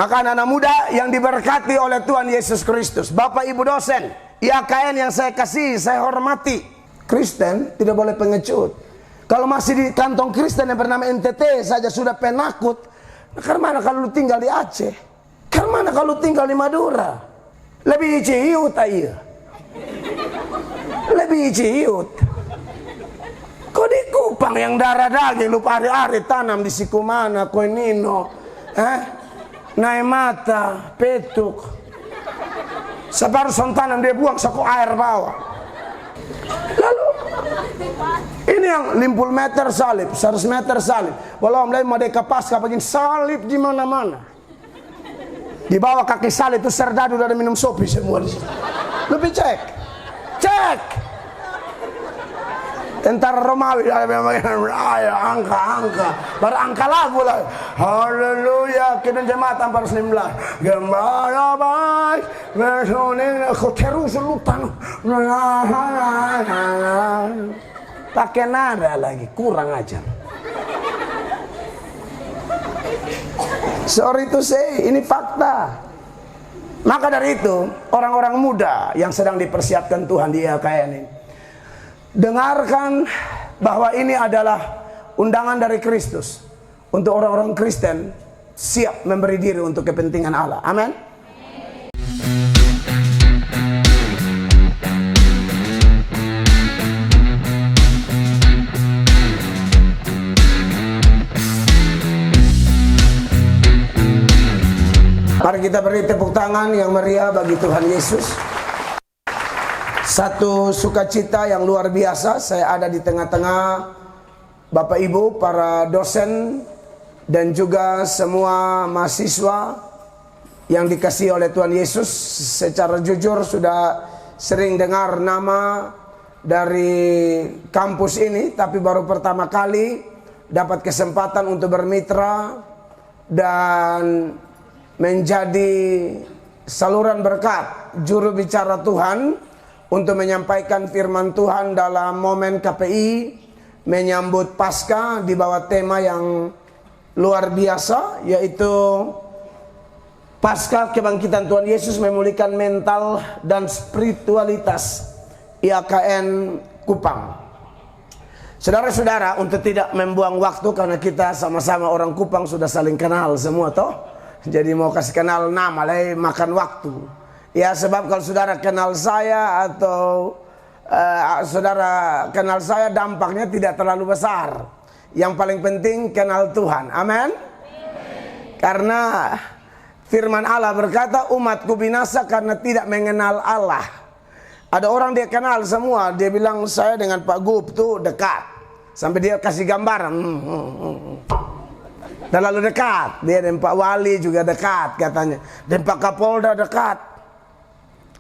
Maka anak-anak muda yang diberkati oleh Tuhan Yesus Kristus, Bapak Ibu dosen IAKN yang saya kasih, saya hormati, Kristen tidak boleh pengecut. Kalau masih di kantong Kristen yang bernama NTT saja sudah penakut, karena kalau lu tinggal di Aceh, karena kalau tinggal di Madura, lebih ciut aja, lebih ciut. Kok di Kupang yang darah daging lu hari-hari tanam di Sikumana, Koenino, Naimata, Petuk, separuh sontanan dia buang saku air bawah. Lalu ini yang 50 meter salib, 100 meter salib. Walau mulai Merdeka Pasca bikin salib di mana-mana. Di bawah kaki salib itu serdadu dari minum sopi semua di situ. Lebih cek. Tentara Romawi angka baru angka lagu lah. Haleluya, kita jemaat 419 gembala baik bersuning terus lutan pakai nada lagi, kurang ajar. Sorry to say, ini fakta. Maka dari itu orang-orang muda yang sedang dipersiapkan Tuhan di IAKN ini, dengarkan bahwa ini adalah undangan dari Kristus untuk orang-orang Kristen siap memberi diri untuk kepentingan Allah. Amin. Mari kita beri tepuk tangan yang meriah bagi Tuhan Yesus. Satu sukacita yang luar biasa, saya ada di tengah-tengah Bapak Ibu, para dosen, dan juga semua mahasiswa yang dikasihi oleh Tuhan Yesus. Secara jujur sudah sering dengar nama dari kampus ini, tapi baru pertama kali dapat kesempatan untuk bermitra dan menjadi saluran berkat juru bicara Tuhan untuk menyampaikan firman Tuhan dalam momen KPI menyambut Paskah di bawah tema yang luar biasa, yaitu Paskah Kebangkitan Tuhan Yesus memulihkan mental dan spiritualitas IAKN Kupang. Saudara-saudara, untuk tidak membuang waktu karena kita sama-sama orang Kupang sudah saling kenal semua toh, jadi mau kasih kenal nama lah makan waktu. Ya, sebab kalau saudara kenal saya atau saudara kenal saya, dampaknya tidak terlalu besar. Yang paling penting kenal Tuhan. Amin. Karena firman Allah berkata, umatku binasa karena tidak mengenal Allah. Ada orang dia kenal semua, dia bilang saya dengan Pak Gub tuh dekat, sampai dia kasih gambaran. Terlalu dekat. Dia dan Pak Wali juga dekat katanya, dan Pak Kapolda dekat.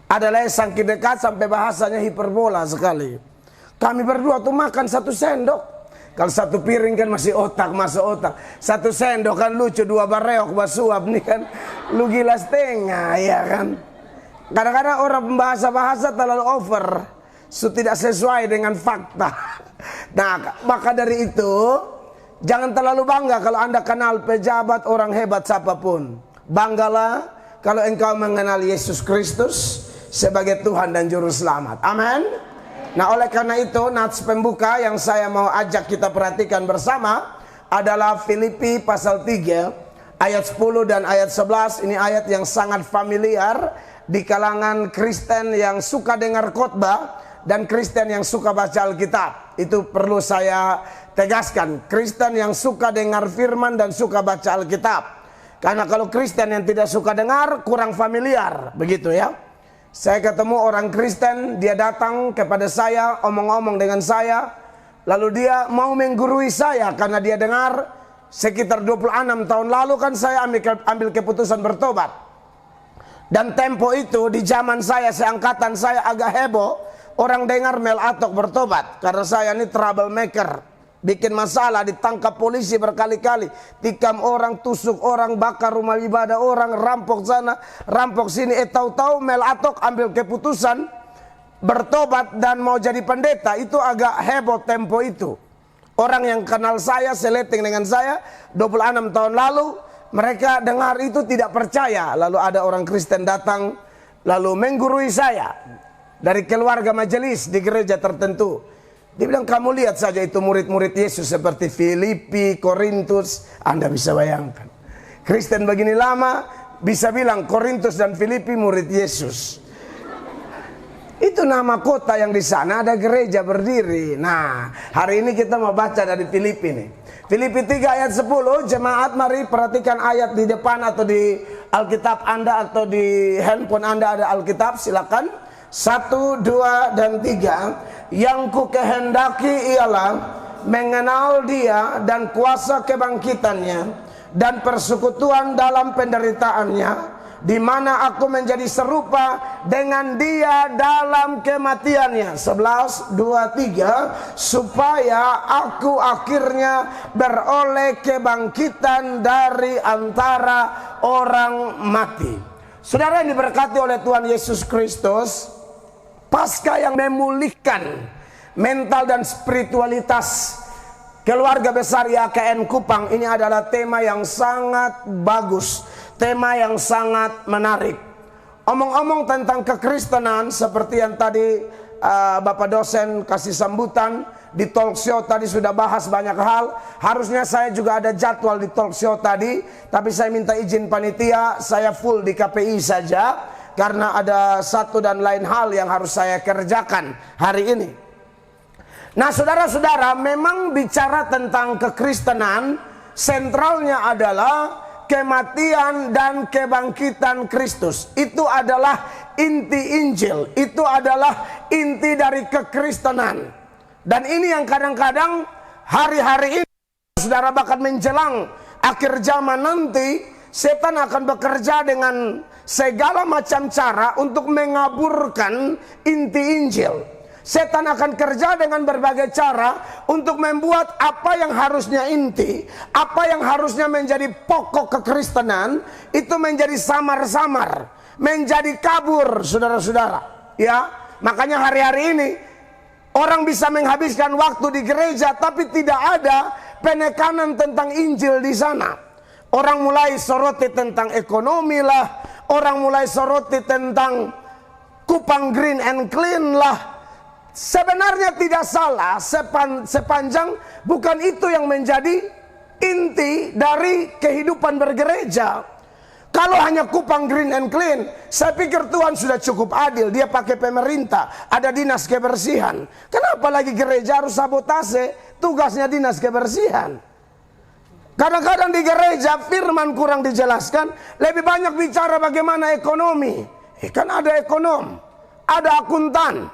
Adalah saking dekat sampai bahasanya hiperbola sekali. Kami berdua tuh makan satu sendok. Kalau satu piring kan masih otak, masuk otak. Satu sendok kan lucu, dua bareok basuap nih kan lu gila setengah, ya kan. Kadang-kadang orang bahasa-bahasa terlalu over, tidak sesuai dengan fakta. Nah, maka dari itu jangan terlalu bangga kalau Anda kenal pejabat, orang hebat siapapun. Banggalah kalau engkau mengenal Yesus Kristus sebagai Tuhan dan Juru Selamat. Amin. Nah, oleh karena itu nats pembuka yang saya mau ajak kita perhatikan bersama adalah Filipi pasal 3 ayat 10 dan ayat 11. Ini ayat yang sangat familiar di kalangan Kristen yang suka dengar khotbah dan Kristen yang suka baca Alkitab. Itu perlu saya tegaskan, Kristen yang suka dengar firman dan suka baca Alkitab. Karena kalau Kristen yang tidak suka dengar kurang familiar, begitu ya. Saya ketemu orang Kristen, dia datang kepada saya, omong-omong dengan saya, lalu dia mau menggurui saya karena dia dengar sekitar 26 tahun lalu kan saya ambil keputusan bertobat. Dan tempo itu di zaman saya, seangkatan saya agak heboh, orang dengar Mel Atok bertobat karena saya ini troublemaker. Bikin masalah, ditangkap polisi berkali-kali, tikam orang, tusuk orang, bakar rumah ibadah orang, rampok sana, rampok sini. Tahu-tahu Mel Atok ambil keputusan bertobat dan mau jadi pendeta. Itu agak heboh tempo itu. Orang yang kenal saya, seleting dengan saya 26 tahun lalu, mereka dengar itu tidak percaya. Lalu ada orang Kristen datang lalu menggurui saya dari keluarga majelis di gereja tertentu. Dia bilang, kamu lihat saja itu murid-murid Yesus seperti Filipi, Korintus. Anda bisa bayangkan, Kristen begini lama bisa bilang Korintus dan Filipi murid Yesus. Itu nama kota yang di sana ada gereja berdiri. Nah, hari ini kita mau baca dari Filipi nih. Filipi 3 ayat 10. Jemaat, mari perhatikan ayat di depan atau di Alkitab Anda atau di handphone Anda ada Alkitab, silakan. 1, 2, dan 3. Yang ku kehendaki ialah mengenal Dia dan kuasa kebangkitannya dan persekutuan dalam penderitaannya, di mana aku menjadi serupa dengan Dia dalam kematiannya. 11, 2, 3. Supaya aku akhirnya beroleh kebangkitan dari antara orang mati. Saudara yang diberkati oleh Tuhan Yesus Kristus, Paskah yang memulihkan mental dan spiritualitas keluarga besar YKN Kupang ini adalah tema yang sangat bagus, tema yang sangat menarik. Omong-omong tentang kekristenan seperti yang tadi Bapak dosen kasih sambutan di talk show tadi sudah bahas banyak hal. Harusnya saya juga ada jadwal di talk show tadi, tapi saya minta izin panitia, saya full di KPI saja karena ada satu dan lain hal yang harus saya kerjakan hari ini. Nah, saudara-saudara, memang bicara tentang kekristenan, sentralnya adalah kematian dan kebangkitan Kristus. Itu adalah inti Injil, itu adalah inti dari kekristenan. Dan ini yang kadang-kadang hari-hari ini, saudara, bahkan menjelang akhir zaman nanti, setan akan bekerja dengan segala macam cara untuk mengaburkan inti Injil. Setan akan kerja dengan berbagai cara untuk membuat apa yang harusnya inti, apa yang harusnya menjadi pokok kekristenan, itu menjadi samar-samar, menjadi kabur, saudara-saudara. Ya, makanya hari-hari ini orang bisa menghabiskan waktu di gereja, tapi tidak ada penekanan tentang Injil di sana. Orang mulai soroti tentang ekonomi lah, orang mulai soroti tentang Kupang Green and Clean lah. Sebenarnya tidak salah sepanjang bukan itu yang menjadi inti dari kehidupan bergereja. Kalau hanya Kupang Green and Clean, saya pikir Tuhan sudah cukup adil. Dia pakai pemerintah, ada dinas kebersihan. Kenapa lagi gereja harus sabotase tugasnya dinas kebersihan? Kadang-kadang di gereja firman kurang dijelaskan, lebih banyak bicara bagaimana ekonomi. Kan ada ekonom, ada akuntan.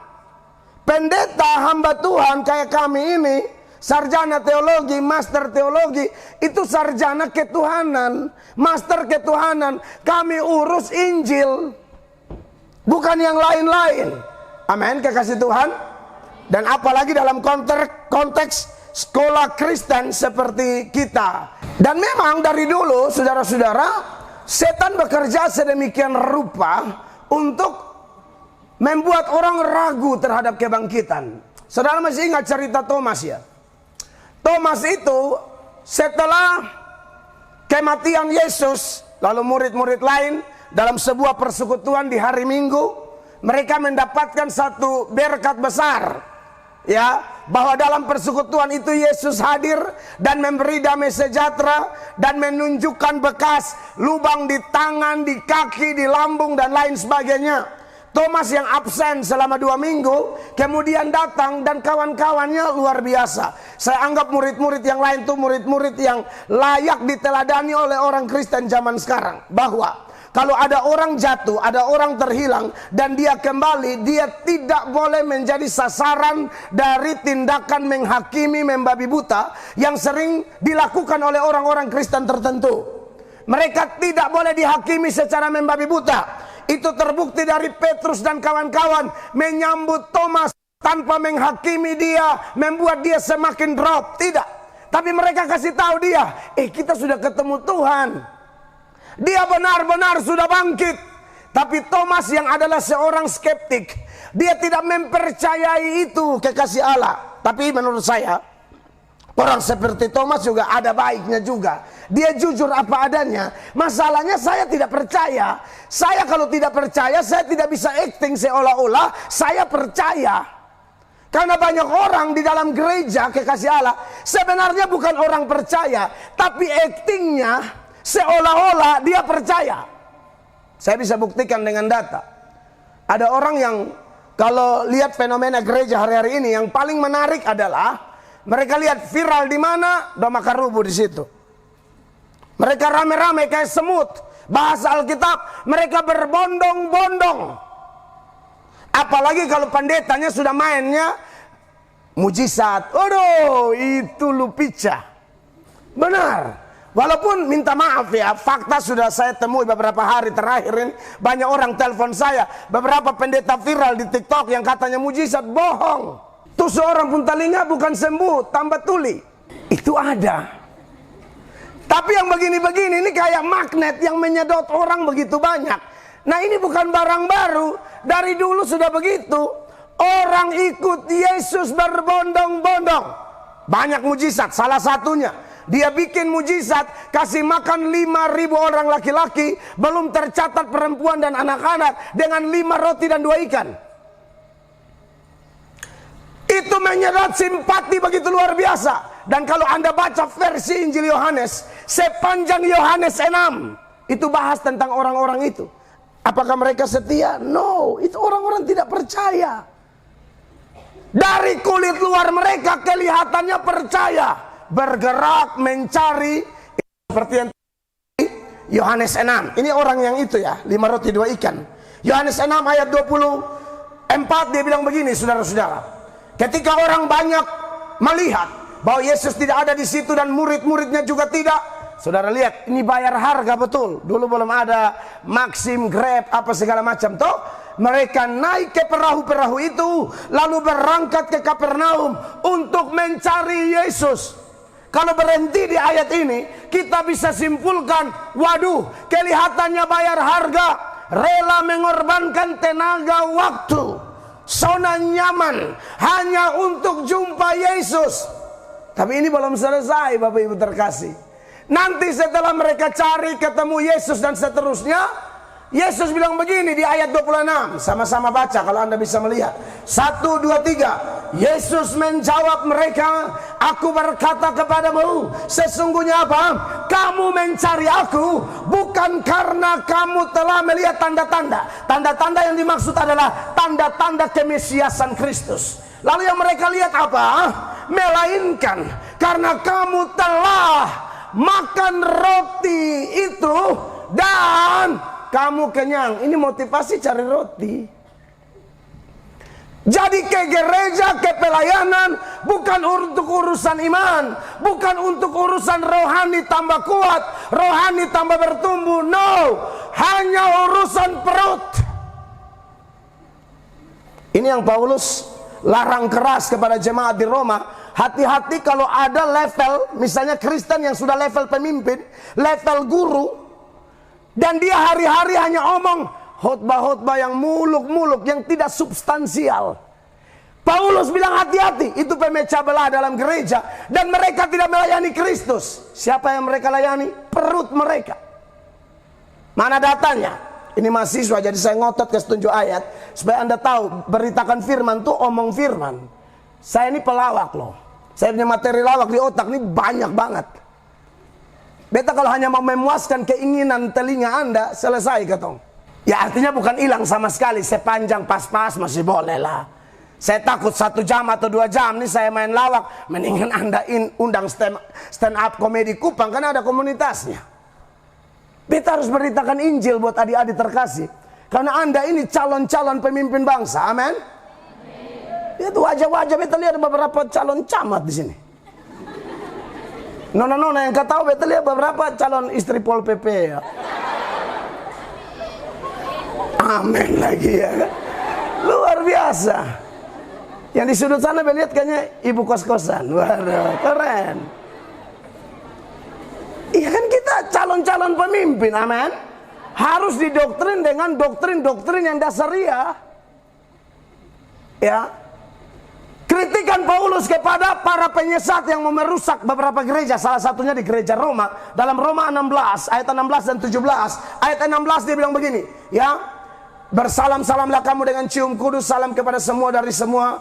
Pendeta hamba Tuhan kayak kami ini, sarjana teologi, master teologi, itu sarjana ketuhanan, master ketuhanan. Kami urus Injil, bukan yang lain-lain. Amin, kekasih Tuhan. Dan apalagi dalam konteks sekolah Kristen seperti kita. Dan memang dari dulu, saudara-saudara, setan bekerja sedemikian rupa untuk membuat orang ragu terhadap kebangkitan. Saudara masih ingat cerita Thomas ya? Thomas itu setelah kematian Yesus, lalu murid-murid lain dalam sebuah persekutuan di hari Minggu, mereka mendapatkan satu berkat besar, ya, bahwa dalam persekutuan itu Yesus hadir dan memberi damai sejahtera dan menunjukkan bekas lubang di tangan, di kaki, di lambung dan lain sebagainya. Thomas yang absen selama 2 minggu kemudian datang dan kawan-kawannya luar biasa. Saya anggap murid-murid yang lain itu murid-murid yang layak diteladani oleh orang Kristen zaman sekarang. Bahwa kalau ada orang jatuh, ada orang terhilang dan dia kembali, dia tidak boleh menjadi sasaran dari tindakan menghakimi, membabi buta yang sering dilakukan oleh orang-orang Kristen tertentu. Mereka tidak boleh dihakimi secara membabi buta. Itu terbukti dari Petrus dan kawan-kawan menyambut Thomas tanpa menghakimi dia, membuat dia semakin drop. Tidak. Tapi mereka kasih tahu dia, kita sudah ketemu Tuhan. Dia benar-benar sudah bangkit. Tapi Thomas yang adalah seorang skeptik, dia tidak mempercayai itu kekasih Allah. Tapi menurut saya, Orang seperti Thomas juga ada baiknya juga. Dia jujur apa adanya. Masalahnya saya tidak percaya. Saya kalau tidak percaya, saya tidak bisa acting seolah-olah saya percaya. Karena banyak orang di dalam gereja kekasih Allah sebenarnya bukan orang percaya, tapi actingnya seolah-olah dia percaya. Saya bisa buktikan dengan data. Ada orang yang kalau lihat fenomena gereja hari-hari ini, yang paling menarik adalah mereka lihat viral di mana, Doma Karubu di situ. Mereka rame-rame kayak semut. Bahasa Alkitab, mereka berbondong-bondong. Apalagi kalau pendetanya sudah mainnya mujizat. Aduh, itu lupica. Benar. Walaupun minta maaf ya, fakta sudah saya temui beberapa hari terakhir ini. Banyak orang telepon saya, beberapa pendeta viral di TikTok yang katanya mujizat, bohong. Tuh seorang pun telinga bukan sembuh, tambah tuli. Itu ada. Tapi yang begini-begini ini kayak magnet yang menyedot orang begitu banyak. Nah ini bukan barang baru. Dari dulu sudah begitu. Orang ikut Yesus berbondong-bondong. Banyak mujizat, salah satunya. Dia bikin mujizat, kasih makan 5.000 orang laki-laki. Belum tercatat perempuan dan anak-anak. Dengan 5 roti dan 2 ikan. Itu menyedot simpati begitu luar biasa. Dan kalau Anda baca versi Injil Yohanes, sepanjang Yohanes 6, itu bahas tentang orang-orang itu. Apakah mereka setia? No, itu orang-orang tidak percaya. Dari kulit luar mereka kelihatannya percaya, bergerak mencari, seperti yang Yohanes 6. Ini orang yang itu ya, 5 roti 2 ikan. Yohanes 6 ayat 24 dia bilang begini, saudara-saudara. Ketika orang banyak melihat bahwa Yesus tidak ada di situ dan murid-muridnya juga tidak, saudara lihat, ini bayar harga betul. Dulu belum ada Maxim, Grab, apa segala macam toh. Mereka naik ke perahu-perahu itu, lalu berangkat ke Kapernaum untuk mencari Yesus. Kalau berhenti di ayat ini, kita bisa simpulkan, waduh, kelihatannya bayar harga, rela mengorbankan tenaga waktu. Zona nyaman hanya untuk jumpa Yesus. Tapi ini belum selesai, Bapak Ibu terkasih. Nanti setelah mereka cari ketemu Yesus dan seterusnya, Yesus bilang begini di ayat 26. Sama-sama baca kalau Anda bisa melihat. 1, 2, 3. Yesus menjawab mereka, aku berkata kepadamu, sesungguhnya apa? Kamu mencari aku bukan karena kamu telah melihat tanda-tanda. Tanda-tanda yang dimaksud adalah tanda-tanda kemesiasan Kristus. Lalu yang mereka lihat apa? Melainkan karena kamu telah makan roti itu dan kamu kenyang. Ini motivasi cari roti. Jadi ke gereja, ke pelayanan bukan untuk urusan iman, bukan untuk urusan rohani tambah kuat, rohani tambah bertumbuh. No, hanya urusan perut. Ini yang Paulus larang keras kepada jemaat di Roma. Hati-hati kalau ada level, misalnya Kristen yang sudah level pemimpin, level guru, dan dia hari-hari hanya omong khotbah-khotbah yang muluk-muluk, yang tidak substansial. Paulus bilang hati-hati, itu pemecah belah dalam gereja. Dan mereka tidak melayani Kristus. Siapa yang mereka layani? Perut mereka. Mana datanya? Ini mahasiswa, jadi saya ngotot ke setunjuk ayat supaya Anda tahu, beritakan firman tuh omong firman. Saya ini pelawak loh. Saya punya materi lawak di otak ini banyak banget. Beta kalau hanya mau memuaskan keinginan telinga Anda, selesai ketong. Ya artinya bukan hilang sama sekali, sepanjang pas-pas masih boleh lah. Saya takut 1 jam atau 2 jam nih saya main lawak, mendingan Anda undang stand up komedi Kupang, karena ada komunitasnya. Beta harus beritakan Injil buat adik-adik terkasih, karena Anda ini calon-calon pemimpin bangsa, amin. Itu wajah-wajah, beta lihat beberapa calon camat di sini. Nona-nona yang kau tahu, beta lihat beberapa calon istri Pol PP ya. Amin lagi ya kan? Luar biasa. Yang di sudut sana beta lihat kayaknya ibu kos-kosan. Waduh, keren. Iya kan, kita calon-calon pemimpin, amin. Harus didoktrin dengan doktrin-doktrin yang dasariah. Ya. Kritikan Paulus kepada para penyesat yang mau merusak beberapa gereja, salah satunya di gereja Roma. Dalam Roma 16 ayat 16 dan 17. Ayat 16 dia bilang begini, ya, bersalam-salamlah kamu dengan cium kudus, salam kepada semua dari semua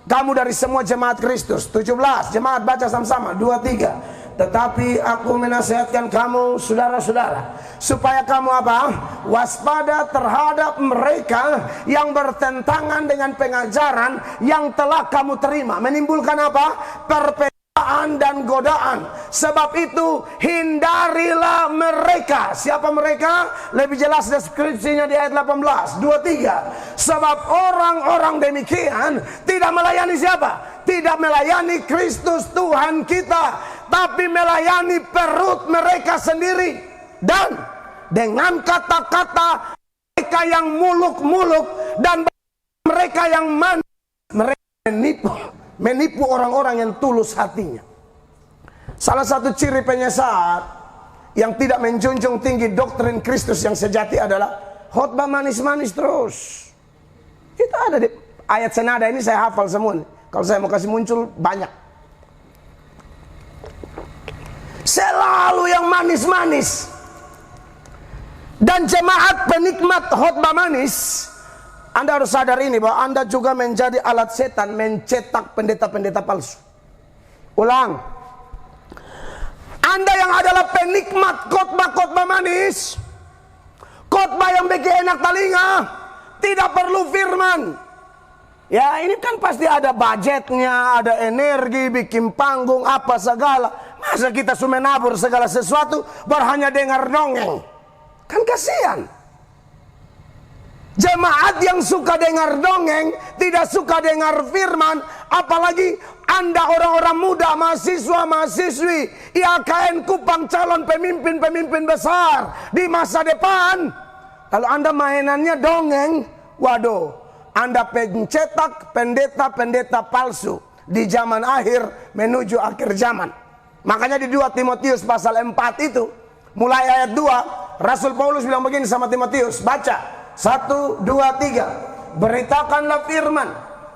kamu dari semua jemaat Kristus. 17, jemaat baca sama-sama, 2, 3. Tetapi aku menasihatkan kamu saudara-saudara, supaya kamu apa? Waspada terhadap mereka yang bertentangan dengan pengajaran yang telah kamu terima. Menimbulkan apa? Perbedaan dan godaan. Sebab itu hindarilah mereka. Siapa mereka? Lebih jelas deskripsinya di ayat 18, 2, 3. Sebab orang-orang demikian tidak melayani siapa? Tidak melayani Kristus Tuhan kita, tapi melayani perut mereka sendiri. Dan dengan kata-kata mereka yang muluk-muluk dan mereka yang manis, mereka menipu orang-orang yang tulus hatinya. Salah satu ciri penyesat yang tidak menjunjung tinggi doktrin Kristus yang sejati adalah khotbah manis-manis terus. Itu ada di ayat senada ini, saya hafal semua nih. Kalau saya mau kasih muncul banyak. Selalu yang manis-manis. Dan jemaat penikmat khotbah manis, Anda harus sadar ini, bahwa Anda juga menjadi alat setan mencetak pendeta-pendeta palsu. Ulang. Anda yang adalah penikmat khotbah-khotbah manis, khotbah yang bikin enak telinga, tidak perlu firman. Ya, ini kan pasti ada budgetnya, ada energi, bikin panggung, apa segala. Masa kita cuma nabur segala sesuatu, baru hanya dengar dongeng. Kan kasihan. Jemaat yang suka dengar dongeng, tidak suka dengar firman, apalagi Anda orang-orang muda, mahasiswa-mahasiswi, IAKN Kupang calon pemimpin-pemimpin besar di masa depan. Kalau Anda mainannya dongeng, waduh, Anda pencetak pendeta-pendeta palsu di zaman akhir menuju akhir zaman. Makanya di 2 Timotius pasal 4 itu, mulai ayat 2, Rasul Paulus bilang begini sama Timotius, baca 1, 2, 3. Beritakanlah firman,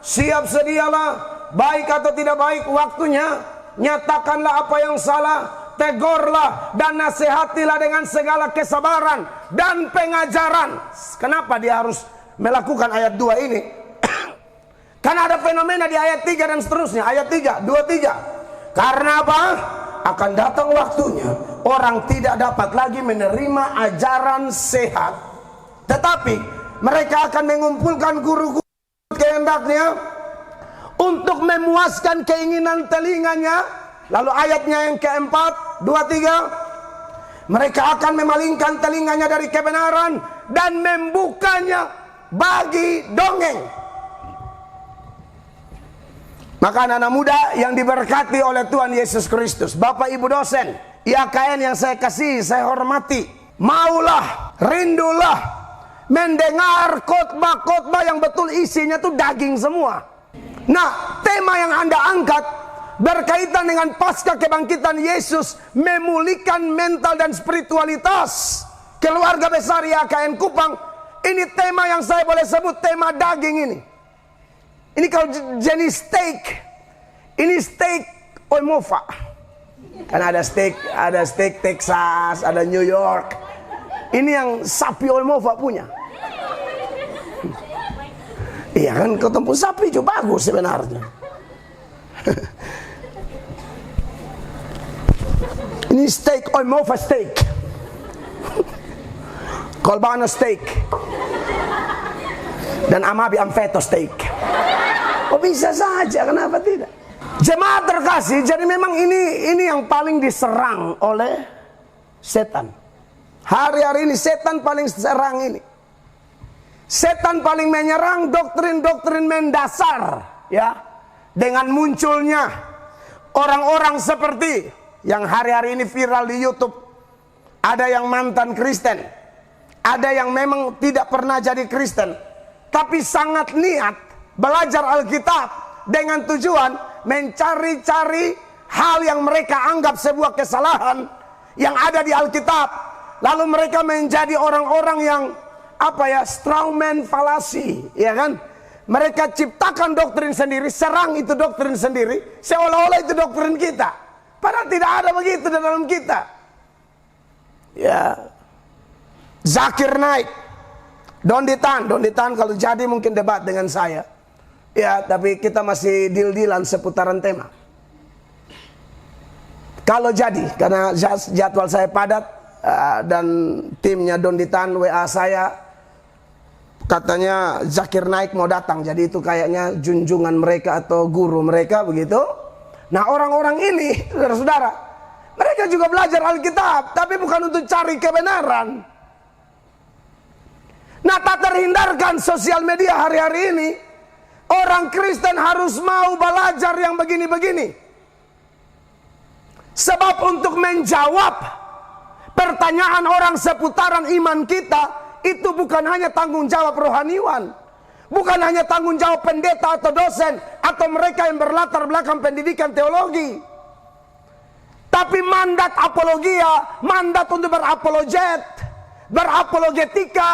siap sedialah, baik atau tidak baik waktunya, nyatakanlah apa yang salah, tegurlah dan nasihatilah dengan segala kesabaran dan pengajaran. Kenapa dia harus melakukan ayat 2 ini? Karena ada fenomena di ayat 3 dan seterusnya. Ayat 3, 2, 3. Karena apa? Akan datang waktunya orang tidak dapat lagi menerima ajaran sehat, tetapi mereka akan mengumpulkan guru-guru kehendaknya untuk memuaskan keinginan telinganya. Lalu ayatnya yang keempat, 2, 3. Mereka akan memalingkan telinganya dari kebenaran dan membukanya bagi dongeng. Maka anak-anak muda yang diberkati oleh Tuhan Yesus Kristus, Bapak Ibu dosen, IAKN yang saya kasih, saya hormati, maulah, rindulah mendengar khotbah-khotbah yang betul isinya tuh daging semua. Nah, tema yang Anda angkat berkaitan dengan pasca kebangkitan Yesus, memulihkan mental dan spiritualitas keluarga besar IAKN Kupang. Ini tema yang saya boleh sebut tema daging ini. Ini kalau jenis steak, ini steak Oimova. Karena ada steak Texas, ada New York. Ini yang sapi Oimova punya. Iya kan, ketemu sapi juga bagus sebenarnya. Ini steak Oimova steak. Kolbano steak. Dan Amabi Amfeto steak. Oh, bisa saja, kenapa tidak? Jemaat terkasih, jadi memang ini yang paling diserang oleh setan. Hari-hari ini setan paling serang ini. Setan paling menyerang doktrin-doktrin mendasar, ya. Dengan munculnya orang-orang seperti yang hari-hari ini viral di YouTube. Ada yang mantan Kristen, ada yang memang tidak pernah jadi Kristen, tapi sangat niat belajar Alkitab dengan tujuan mencari-cari hal yang mereka anggap sebuah kesalahan yang ada di Alkitab. Lalu mereka menjadi orang-orang yang strawman falasi, ya kan? Mereka ciptakan doktrin sendiri, serang itu doktrin sendiri, seolah-olah itu doktrin kita. Padahal tidak ada begitu di dalam kita. Ya, Zakir Naik, Donditan kalau jadi mungkin debat dengan saya. Ya, tapi kita masih deal-dealan seputaran tema. Kalau jadi, karena jadwal saya padat dan timnya Donditan WA saya, katanya Zakir Naik mau datang. Jadi itu kayaknya junjungan mereka atau guru mereka begitu. Nah, orang-orang ini, saudara-saudara, mereka juga belajar Alkitab, tapi bukan untuk cari kebenaran. Nah, tak terhindarkan sosial media hari-hari ini, orang Kristen harus mau belajar yang begini-begini. Sebab untuk menjawab pertanyaan orang seputaran iman kita, itu bukan hanya tanggung jawab rohaniwan, bukan hanya tanggung jawab pendeta atau dosen atau mereka yang berlatar belakang pendidikan teologi. Tapi mandat apologia, mandat untuk berapologetika,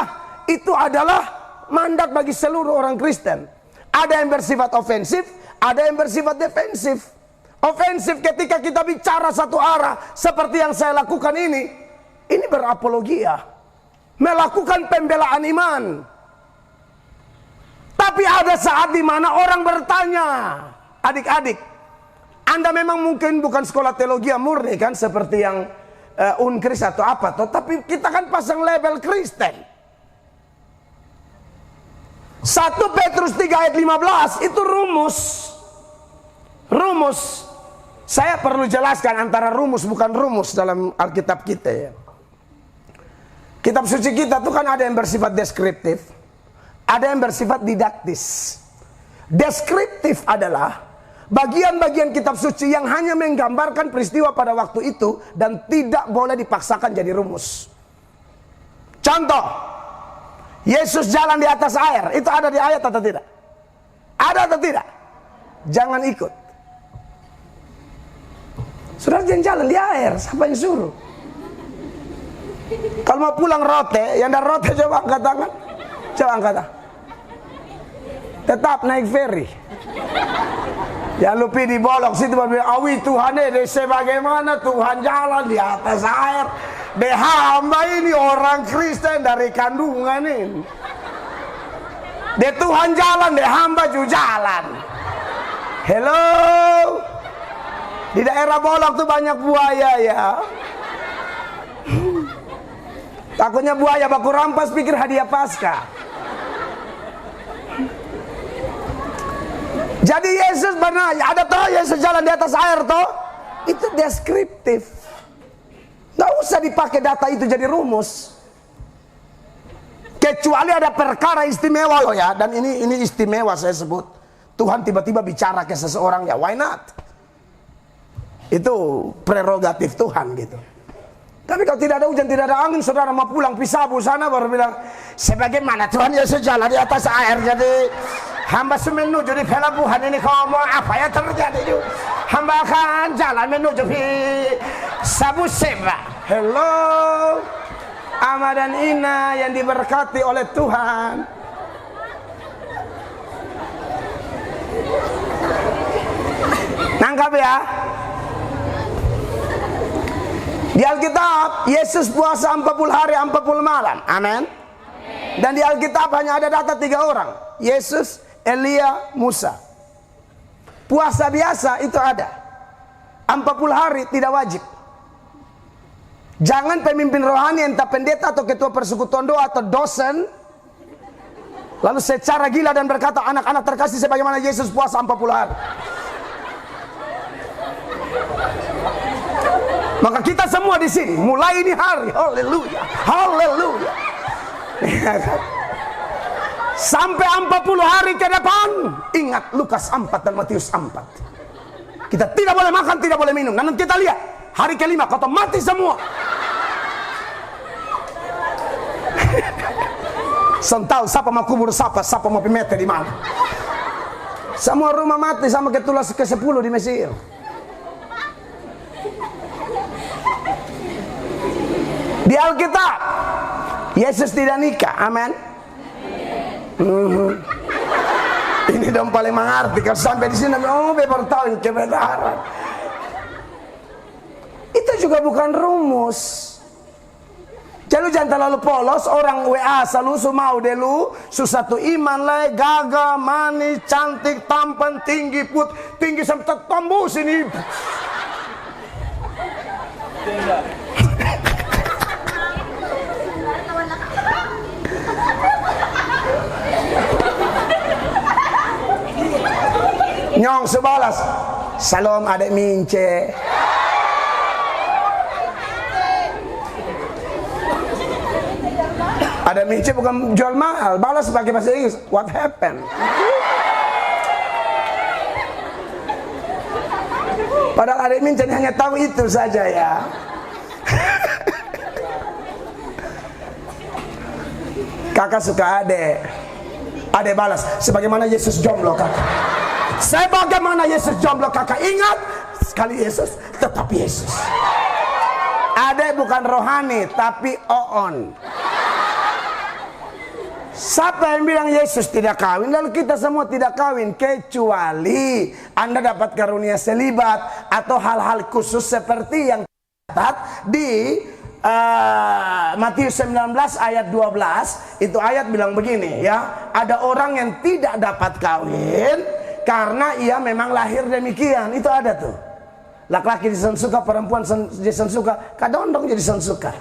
itu adalah mandat bagi seluruh orang Kristen. Ada yang bersifat ofensif, ada yang bersifat defensif. Ofensif ketika kita bicara satu arah seperti yang saya lakukan ini berapologia, melakukan pembelaan iman. Tapi ada saat di mana orang bertanya, adik-adik, Anda memang mungkin bukan sekolah teologi murni kan, seperti yang Unkris atau apa toh, tapi kita kan pasang label Kristen. 1 Petrus 3 ayat 15 itu rumus. Saya perlu jelaskan antara rumus bukan rumus dalam Alkitab kita ya. Kitab suci kita tuh kan ada yang bersifat deskriptif, ada yang bersifat didaktis. Deskriptif adalah bagian-bagian kitab suci yang hanya menggambarkan peristiwa pada waktu itu dan tidak boleh dipaksakan jadi rumus. Contoh, Yesus jalan di atas air, itu ada di ayat atau tidak? Ada atau tidak? Jangan ikut. Saudara jangan jalan di air, siapa yang suruh? Kalau mau pulang rote, yang dari rote coba angkat tangan. Coba angkat tangan. Tetap naik ferry. Yang lupi di bolok situ berbilang, awi Tuhan ini sebagaimana Tuhan jalan di atas air. De hamba ini orang Kristen dari kandungan ini. De Tuhan jalan, de hamba juga jalan. Hello. Di daerah bolok tuh banyak buaya ya. Takutnya buaya baku rampas pikir hadiah Paskah. Jadi Yesus benar, ada toh Yesus jalan di atas air toh? Itu deskriptif. Nggak usah dipakai data itu jadi rumus. Kecuali ada perkara istimewa loh ya, dan ini istimewa saya sebut. Tuhan tiba-tiba bicara ke seseorang ya, why not? Itu prerogatif Tuhan gitu. Tapi kalau tidak ada hujan, tidak ada angin, saudara mau pulang Pisabu sana baru bilang, sebagaimana Tuhan Yesus jalan di atas air, jadi hamba menuju di pelabuhan ini, kau mau apa ya terjadi? Hamba akan jalan menuju di Sabu Seba. Hello, Ama dan Ina yang diberkati oleh Tuhan. Nangkap ya? Di Alkitab, Yesus puasa 40 hari 40 malam. Amin. Dan di Alkitab hanya ada data 3 orang. Yesus, Elia, Musa. Puasa biasa itu ada. 40 hari tidak wajib. Jangan pemimpin rohani, entah pendeta atau ketua persekutuan doa atau dosen, lalu secara gila dan berkata, anak-anak terkasih sebagaimana Yesus puasa 40 hari. Maka kita semua di sini mulai ini hari, haleluya, haleluya. Sampai 40 hari ke depan, ingat Lukas 4 dan Matius 4. Kita tidak boleh makan, tidak boleh minum. Dan kita lihat hari kelima kau mati semua. Tahu siapa mau kubur siapa mau pemete di mana. Semua rumah mati sama ketulah ke-10 di Mesir. Di Alkitab Yesus tidak nikah, amin. Ini dong paling mengerti. Kalau sampai di sini, oh baru tahu kebenaran. Itu juga bukan rumus. Jadi jangan terlalu polos. Orang WA selalu mau delu susah tuh iman lah, gagah, manis, cantik, tampan, tinggi, tinggi sampai tembus ini. Nyong sebalas, salam adek mince. Adek mince bukan jual mahal, balas pakai bahasa Inggris. What happened? Padahal adek mince hanya tahu itu saja ya. Kakak suka adek. Adek balas, sebagaimana Yesus jomblo kakak. Sebagaimana Yesus jomblo kakak. Ingat, sekali Yesus tetap Yesus. Adek bukan rohani tapi oon. Siapa yang bilang Yesus tidak kawin? Lalu kita semua tidak kawin, kecuali Anda dapat karunia selibat atau hal-hal khusus seperti yang tercatat di Matius 19 ayat 12. Itu ayat bilang begini ya, ada orang yang tidak dapat kawin karena ia memang lahir demikian. Itu ada tuh. Laki-laki jadi suka, perempuan jadi suka, kadondong jadi suka.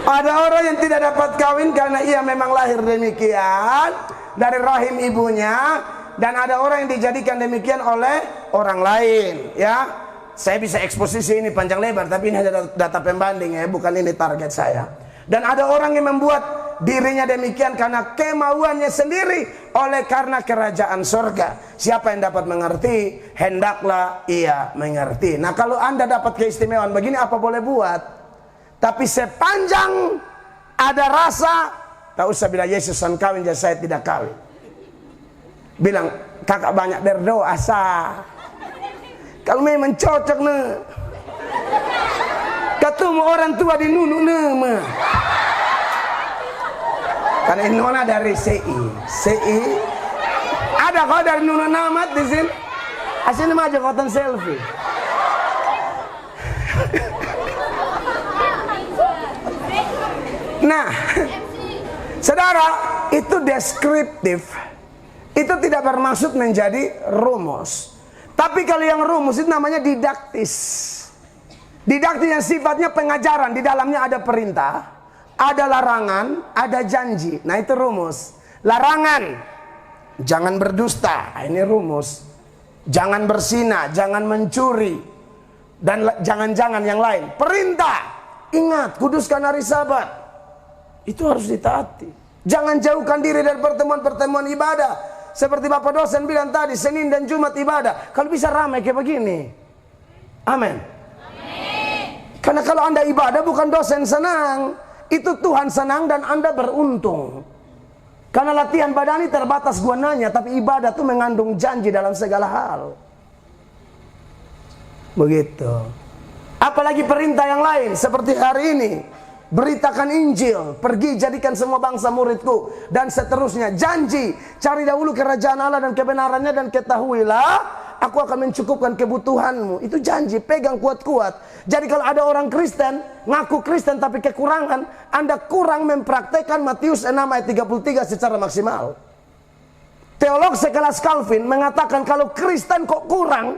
Ada orang yang tidak dapat kawin karena ia memang lahir demikian dari rahim ibunya, dan ada orang yang dijadikan demikian oleh orang lain ya. Saya bisa eksposisi ini panjang lebar, tapi ini hanya data pembanding ya, bukan ini target saya. Dan ada orang yang membuat dirinya demikian karena kemauannya sendiri, oleh karena kerajaan surga. Siapa yang dapat mengerti, hendaklah ia mengerti. Nah, kalau Anda dapat keistimewaan begini, apa boleh buat. Tapi sepanjang ada rasa, tak usah bilang Yesus kawin, jadi saya tidak kawin. Bilang, kakak banyak berdoa sah. Kalau memang cocok nih, ketemu orang tua di nunu nama. Karena ini nona dari CI. Ada kau dari nunu namat di sini. Asli maju konten selfie. Nah, saudara, itu deskriptif. Itu tidak bermaksud menjadi rumus. Tapi kalau yang rumus itu namanya didaktis. Didaktis yang sifatnya pengajaran. Di dalamnya ada perintah, ada larangan, ada janji. Nah, itu rumus. Larangan, jangan berdusta. Ini rumus. Jangan berzina, jangan mencuri, dan jangan-jangan yang lain. Perintah, ingat, kuduskan hari Sabat. Itu harus ditaati. Jangan jauhkan diri dari pertemuan-pertemuan ibadah. Seperti Bapak dosen bilang tadi, Senin dan Jumat ibadah. Kalau bisa ramai kayak begini. Amin. Karena kalau Anda ibadah, bukan dosen senang, itu Tuhan senang dan Anda beruntung. Karena latihan badani terbatas gunanya, tapi ibadah itu mengandung janji dalam segala hal. Begitu. Apalagi perintah yang lain, seperti hari ini, beritakan Injil, pergi jadikan semua bangsa muridku, dan seterusnya. Janji, cari dahulu kerajaan Allah dan kebenarannya, dan ketahuilah aku akan mencukupkan kebutuhanmu. Itu janji, pegang kuat-kuat. Jadi kalau ada orang Kristen, ngaku Kristen tapi kekurangan, Anda kurang mempraktekkan Matius 6 ayat 33 secara maksimal. Teolog sekelas Calvin mengatakan kalau Kristen kok kurang,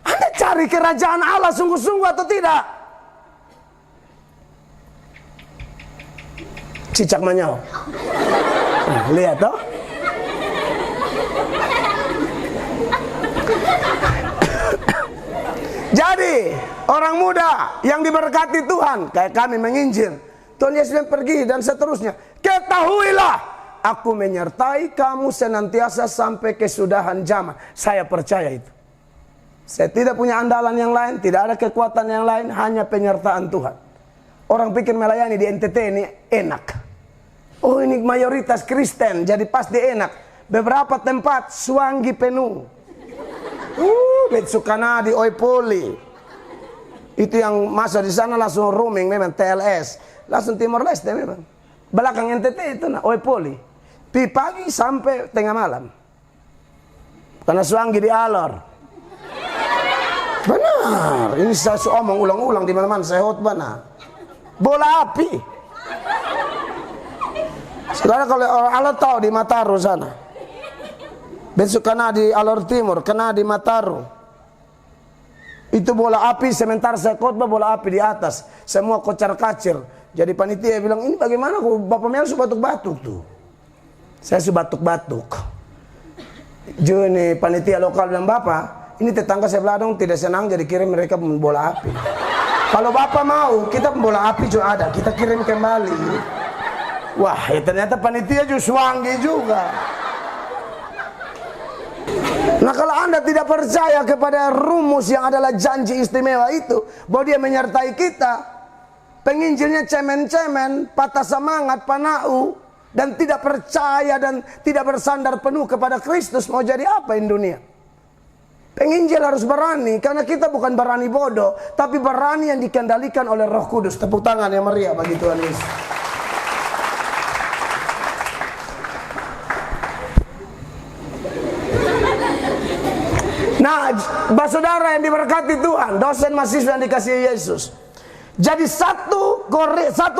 Anda cari kerajaan Allah sungguh-sungguh atau tidak? Cicak manyau. Lihat toh. Jadi orang muda yang diberkati Tuhan, kayak kami menginjil, Tuhan Yesus pergi dan seterusnya. Ketahuilah, aku menyertai kamu senantiasa sampai kesudahan zaman. Saya percaya itu. Saya tidak punya andalan yang lain, tidak ada kekuatan yang lain, hanya penyertaan Tuhan. Orang pikir melayani di NTT ini enak. Oh, ini mayoritas Kristen, jadi pasti enak. Beberapa tempat suanggi penuh. Betsukana di Oipoli. Itu yang masuk di sana langsung roaming memang TLS. Langsung Timor Leste memang. Belakang NTT itu Oi Poli. Pi pagi sampai tengah malam. Karena Suanggi di Alor. Benar. Ini saya omong ulang-ulang di mana-mana saya khotbah nah. Bola api. Saudara kalau orang Alor tahu di Mataru sana. Besok kena di Alor Timur, kena di Mataru. Itu bola api, sementara saya khotbah bola api di atas. Semua kocar-kacir. Jadi panitia bilang, ini bagaimana kok Bapak Mel batuk-batuk tuh. Saya batuk-batuk. Jadi panitia lokal bilang, Bapak, ini tetangga sebelah dong tidak senang jadi kirim mereka bola api. Kalau Bapak mau, kita bola api juga ada, kita kirim kembali. Wah, ya ternyata panitia juga Suanggi juga. Nah kalau Anda tidak percaya kepada rumus yang adalah janji istimewa itu, bahwa dia menyertai kita, penginjilnya cemen-cemen, patah semangat, panau, dan tidak percaya dan tidak bersandar penuh kepada Kristus, mau jadi apa di dunia? Penginjil harus berani, karena kita bukan berani bodoh, tapi berani yang dikendalikan oleh Roh Kudus. Tepuk tangan yang meriah bagi Tuhan Yesus. Nah, saudara yang diberkati Tuhan, dosen mahasiswa yang dikasihi Yesus. Jadi 1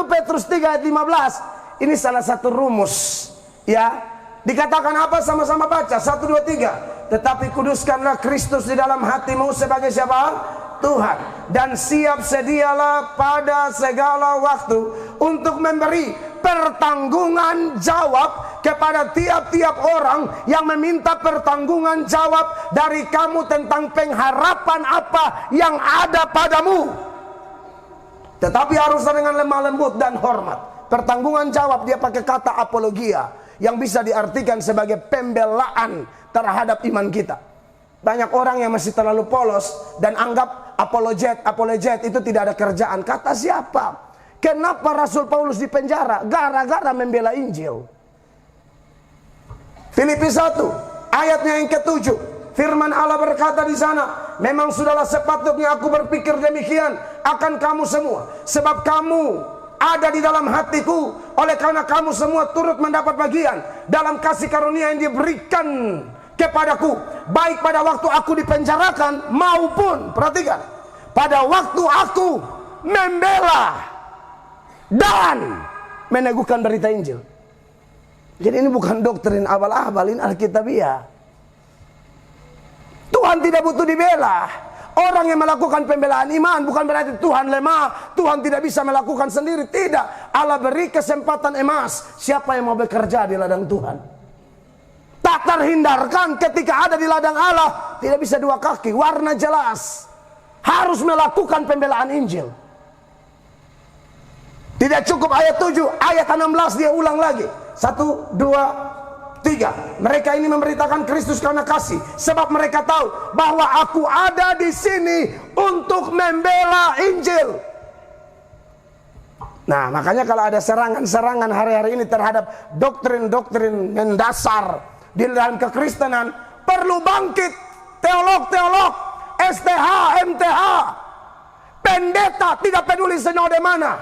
Petrus 3 ayat 15, ini salah satu rumus. Ya, dikatakan apa? Sama-sama baca, 1, 2, 3. Tetapi kuduskanlah Kristus di dalam hatimu sebagai siapa? Tuhan. Dan siap sedialah pada segala waktu untuk memberi pertanggungan jawab kepada tiap-tiap orang yang meminta pertanggungan jawab dari kamu tentang pengharapan apa yang ada padamu. Tetapi harus dengan lemah lembut dan hormat. Pertanggungan jawab dia pakai kata apologia yang bisa diartikan sebagai pembelaan terhadap iman kita. Banyak orang yang masih terlalu polos dan anggap apologet itu tidak ada kerjaan. Kata siapa? Kenapa Rasul Paulus dipenjara? Gara-gara membela Injil. Filipi 1 ayatnya yang ke-7, firman Allah berkata di sana, memang sudahlah sepatutnya aku berpikir demikian akan kamu semua, sebab kamu ada di dalam hatiku, oleh karena kamu semua turut mendapat bagian dalam kasih karunia yang diberikan kepadaku, baik pada waktu aku dipenjarakan maupun, perhatikan, pada waktu aku membela dan meneguhkan berita Injil. Jadi ini bukan doktrin abal-abal, ini Alkitabiah. Tuhan tidak butuh dibela. Orang yang melakukan pembelaan iman bukan berarti Tuhan lemah, Tuhan tidak bisa melakukan sendiri. Tidak, Allah beri kesempatan emas. Siapa yang mau bekerja di ladang Tuhan? Tak terhindarkan ketika ada di ladang Allah, tidak bisa dua kaki, warna jelas. Harus melakukan pembelaan Injil. Tidak cukup ayat 7, ayat 16 dia ulang lagi. 1, 2, 3. Mereka ini memberitakan Kristus karena kasih, sebab mereka tahu bahwa aku ada di sini untuk membela Injil. Nah, makanya kalau ada serangan-serangan hari-hari ini terhadap doktrin-doktrin mendasar di dalam kekristenan, perlu bangkit teolog-teolog, STH, MTH, pendeta, tidak peduli sinode mana,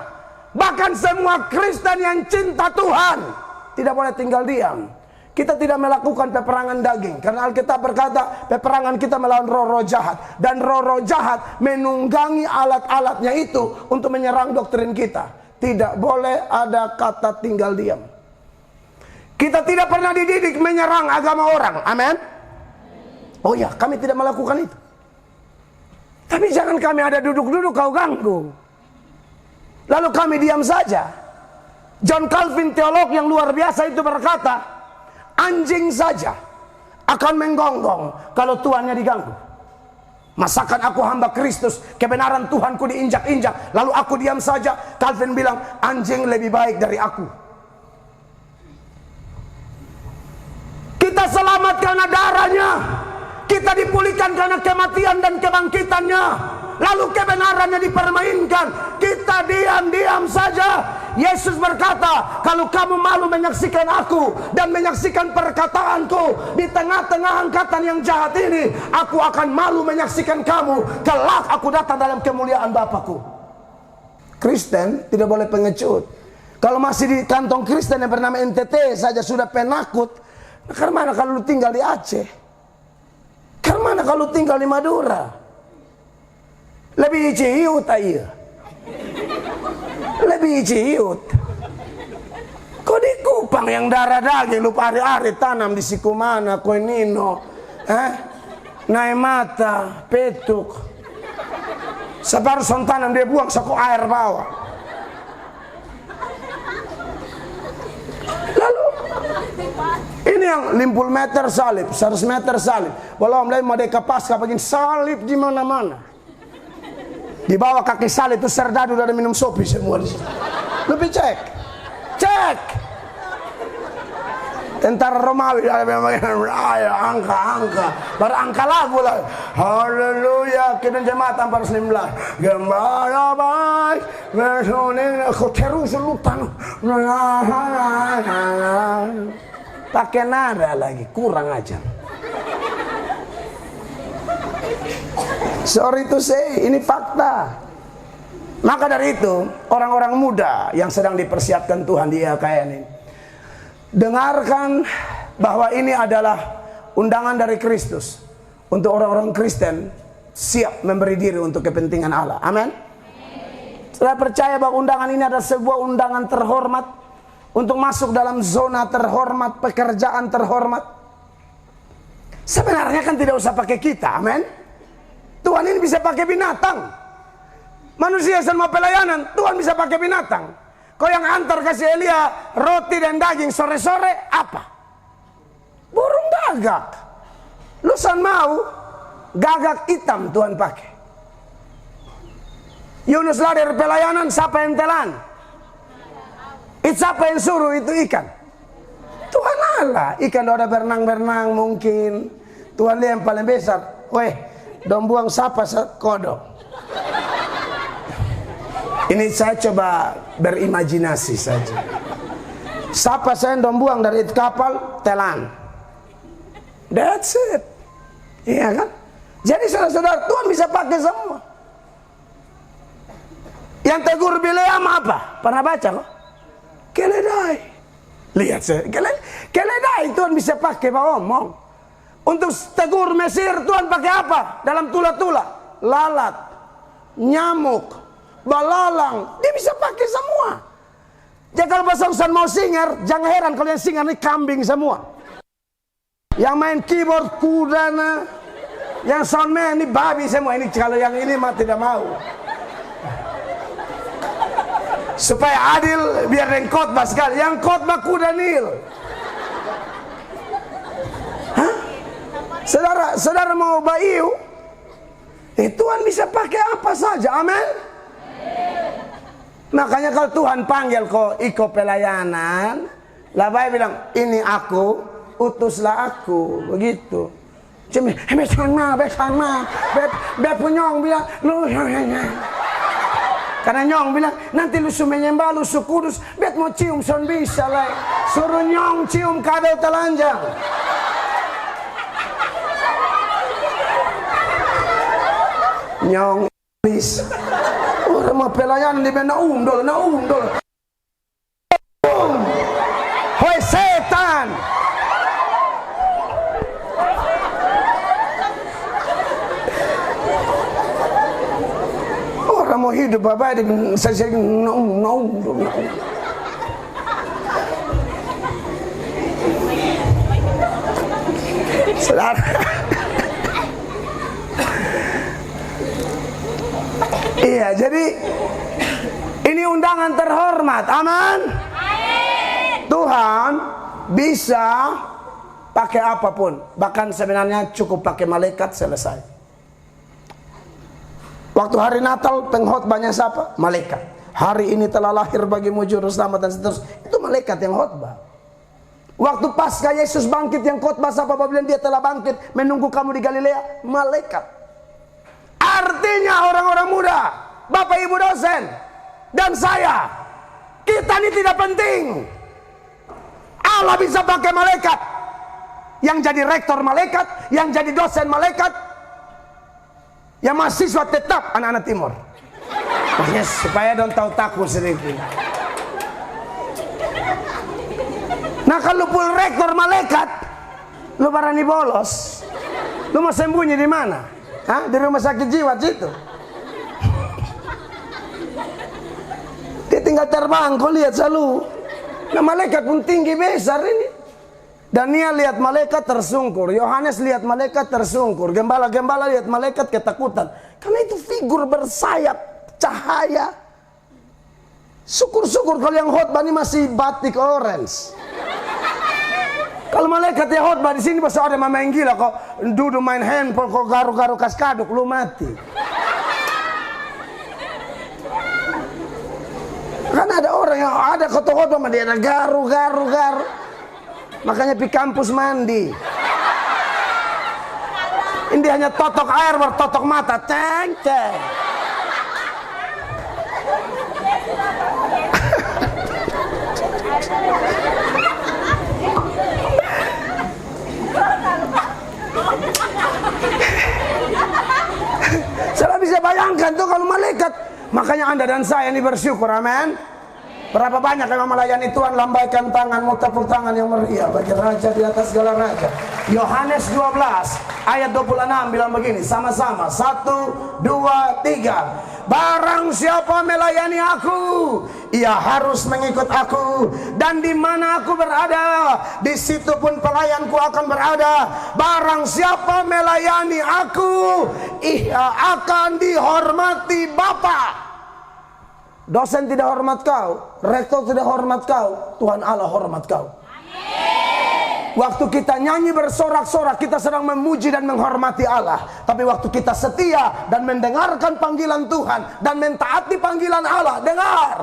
bahkan semua Kristen yang cinta Tuhan tidak boleh tinggal diam. Kita tidak melakukan peperangan daging, karena Alkitab berkata peperangan kita melawan roh-roh jahat, dan roh-roh jahat menunggangi alat-alatnya itu untuk menyerang doktrin kita. Tidak boleh ada kata tinggal diam. Kita tidak pernah dididik menyerang agama orang. Amin. Oh ya, kami tidak melakukan itu. Tapi jangan kami ada duduk-duduk kau ganggu, lalu kami diam saja. John Calvin, teolog yang luar biasa itu berkata, anjing saja akan menggonggong kalau tuannya diganggu. Masakan aku hamba Kristus, kebenaran Tuhanku diinjak-injak, lalu aku diam saja? Calvin bilang, anjing lebih baik dari aku. Kita selamat karena darahnya, kita dipulihkan karena kematian dan kebangkitan kebenarannya, lalu kebenarannya dipermainkan, kita diam-diam saja. Yesus berkata, kalau kamu malu menyaksikan aku dan menyaksikan perkataanku di tengah-tengah angkatan yang jahat ini, aku akan malu menyaksikan kamu kelak aku datang dalam kemuliaan Bapakku. Kristen tidak boleh pengecut. Kalau masih di kantong Kristen yang bernama NTT saja sudah penakut, karena kalau lu tinggal di Aceh, karena kalau lu tinggal di Madura, lebih ciut aja, lebih ciut. Kok di Kupang yang darah daging lu hari-hari tanam di Sikumana, Koinino, Naimata, Petuk, separuh sontanan dia buang sako air bawah. Lalu ini yang 50 meter salib, 100 meter salib. Belum lagi Merdeka Pasca bikin salib di mana-mana. Di bawah kaki salib itu serdadu dan minum sopi semua di situ. Lebih cek. Tentara Romawi ayo angka berangka lagu lah. Haleluya, kita jemaat 419. Gembala baik bersoning kok terus lutan. Pakai nada lagi, kurang aja. Sorry to say, ini fakta. Maka dari itu, orang-orang muda yang sedang dipersiapkan Tuhan di ILKN ini, dengarkan bahwa ini adalah undangan dari Kristus untuk orang-orang Kristen siap memberi diri untuk kepentingan Allah. Amin. Saya percaya bahwa undangan ini adalah sebuah undangan terhormat untuk masuk dalam zona terhormat, pekerjaan terhormat. Sebenarnya kan tidak usah pakai kita, amin. Tuhan ini bisa pakai binatang. Manusia semua pelayanan, Tuhan bisa pakai binatang. Kau yang antar kasih Elia roti dan daging sore-sore apa? Burung gagak. Lusan mau gagak hitam Tuhan pakai. Yunus lari dari pelayanan, siapa yang telan? Siapa yang suruh itu ikan? Tuhan Allah. Ikan udah berenang-berenang mungkin. Tuhan dia yang paling besar. Weh, dong buang siapa kodok. Ini saya coba berimajinasi saja. Siapa saya dong buang dari kapal, telan. That's it. Iya kan? Jadi saudara-saudara, Tuhan bisa pakai semua. Yang tegur Bileam apa? Pernah baca kok? Keledai. Lihat saya, keledai Tuhan bisa pakai Pak Omong. Untuk tegur Mesir Tuhan pakai apa? Dalam tula-tula, lalat, nyamuk, balalang, dia bisa pakai semua. Jadi kalau bahasa Usan mau singer, jangan heran kalau yang singer ini kambing semua. Yang main keyboard kuda, yang soundman ini babi semua. Ini kalau yang ini mah tidak mau. Supaya adil, biar yang khotbah sekali. Yang khotbah kuda Nil. Hah? Saudara mau bayu? Tuhan bisa pakai apa saja, amin. Makanya kalau Tuhan panggil kau ikut pelayanan, labai bilang, ini aku, utuslah aku, begitu. Cuma, besama, punyong bilang, lu, karena nyong bilang, nanti lu menyembah lu kudus, bet mau cium son bisa lah, suruh nyong cium kabel telanjang. Nyong bis. Orang mau pelayanan di mana dulu. Hoi setan. Orang mau hidup bapak di saya Saudara. Iya, jadi ini undangan terhormat, aman? Tuhan bisa pakai apapun, bahkan sebenarnya cukup pakai malaikat selesai. Waktu hari Natal pengkhotbahnya siapa? Malaikat. Hari ini telah lahir bagimu juru selamat dan seterusnya. Itu malaikat yang khotbah. Waktu pasca Yesus bangkit yang khotbah siapa? Apabila dia telah bangkit menunggu kamu di Galilea, malaikat. Arti Bapak Ibu dosen, dan saya. Kita ini tidak penting. Allah bisa pakai malaikat. Yang jadi rektor malaikat, yang jadi dosen malaikat, yang mahasiswa tetap anak-anak timur. Yes, supaya dong tahu takut sedikit. Nah kalau pun rektor malaikat, lu berani bolos, lu mau sembunyi di mana? Hah? Di rumah sakit jiwa situ. Dia tinggal terbang, kau lihat selalu. Nah malaikat pun tinggi besar ini. Daniel lihat malaikat tersungkur, Yohanes lihat malaikat tersungkur, gembala-gembala lihat malaikat ketakutan. Karena itu figur bersayap, cahaya. Syukur-syukur kalau yang khotbah ini masih batik orange. Kalau malaikat yang khotbah di sini pas ada mama yang gila kok duduk main handphone kok garu-garu kaskaduk, lu mati. Kan ada orang yang ada khotbah dia ada garu. Makanya pi kampus mandi. Ini hanya totok air bertotok mata, ceng. Saya bisa bayangkan tuh kalau malaikat. Makanya Anda dan saya ini bersyukur, amin. Berapa banyak yang melayani Tuhan, lambaikan tanganmu, tepuk tangan yang meriah bagi Raja di atas segala raja. Yohanes 12 ayat 26 bilang begini, sama-sama, 1, 2, 3. Barang siapa melayani aku, ia harus mengikut aku, dan di mana aku berada, di situ pun pelayanku akan berada. Barang siapa melayani aku, ia akan dihormati Bapa. Dosen tidak hormat kau, rektor tidak hormat kau, Tuhan Allah hormat kau. Amin. Waktu kita nyanyi bersorak-sorak, kita sedang memuji dan menghormati Allah. Tapi waktu kita setia dan mendengarkan panggilan Tuhan dan mentaati panggilan Allah, dengar,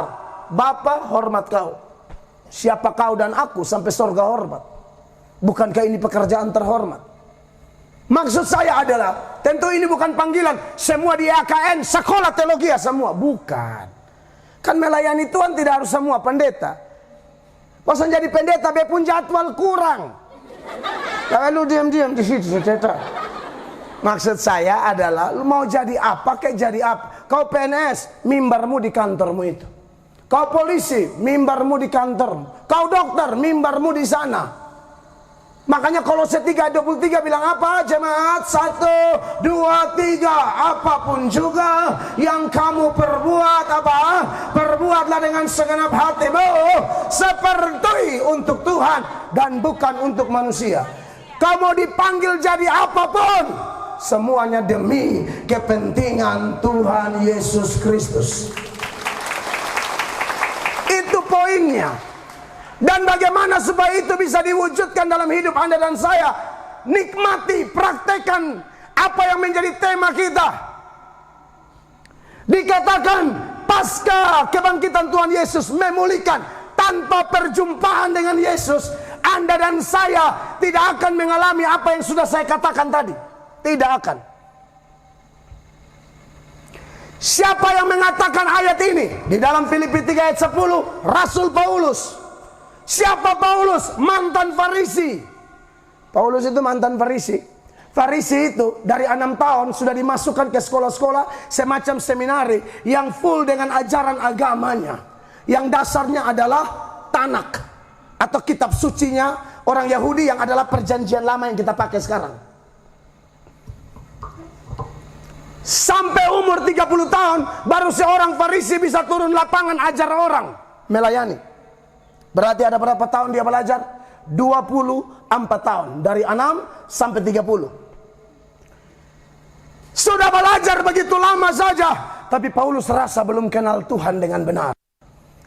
Bapa hormat kau. Siapa kau dan aku sampai surga hormat? Bukankah ini pekerjaan terhormat? Maksud saya adalah, tentu ini bukan panggilan semua di AKN, sekolah teologi semua, bukan. Kan melayani Tuhan tidak harus semua pendeta. Pasal jadi pendeta be pun jadwal kurang. Lalu diam-diam di situ pendeta. Maksud saya adalah lu mau jadi apa kayak jadi apa. Kau PNS, mimbarmu di kantormu itu. Kau polisi, mimbarmu di kantormu. Kau dokter, mimbarmu di sana. Makanya Kolose 3:23 bilang apa jemaat? 1, 2, 3. Apapun juga yang kamu perbuat apa? Perbuatlah dengan segenap hatimu, seperti untuk Tuhan dan bukan untuk manusia. Kamu dipanggil jadi apapun, semuanya demi kepentingan Tuhan Yesus Kristus. Itu poinnya. Dan bagaimana supaya itu bisa diwujudkan dalam hidup Anda dan saya? Nikmati, praktekkan apa yang menjadi tema kita. Dikatakan pasca kebangkitan Tuhan Yesus memulihkan. Tanpa perjumpaan dengan Yesus, Anda dan saya tidak akan mengalami apa yang sudah saya katakan tadi. Tidak akan. Siapa yang mengatakan ayat ini? Di dalam Filipi 3 ayat 10, Rasul Paulus. Siapa Paulus? Mantan Farisi. Paulus itu mantan Farisi. Farisi itu dari 6 tahun sudah dimasukkan ke sekolah-sekolah semacam seminari yang full dengan ajaran agamanya. Yang dasarnya adalah Tanak atau kitab sucinya orang Yahudi yang adalah perjanjian lama yang kita pakai sekarang. Sampai umur 30 tahun baru seorang Farisi bisa turun lapangan ajar orang melayani. Berarti ada berapa tahun dia belajar? 24 tahun. Dari 6 sampai 30. Sudah belajar begitu lama saja. Tapi Paulus rasa belum kenal Tuhan dengan benar.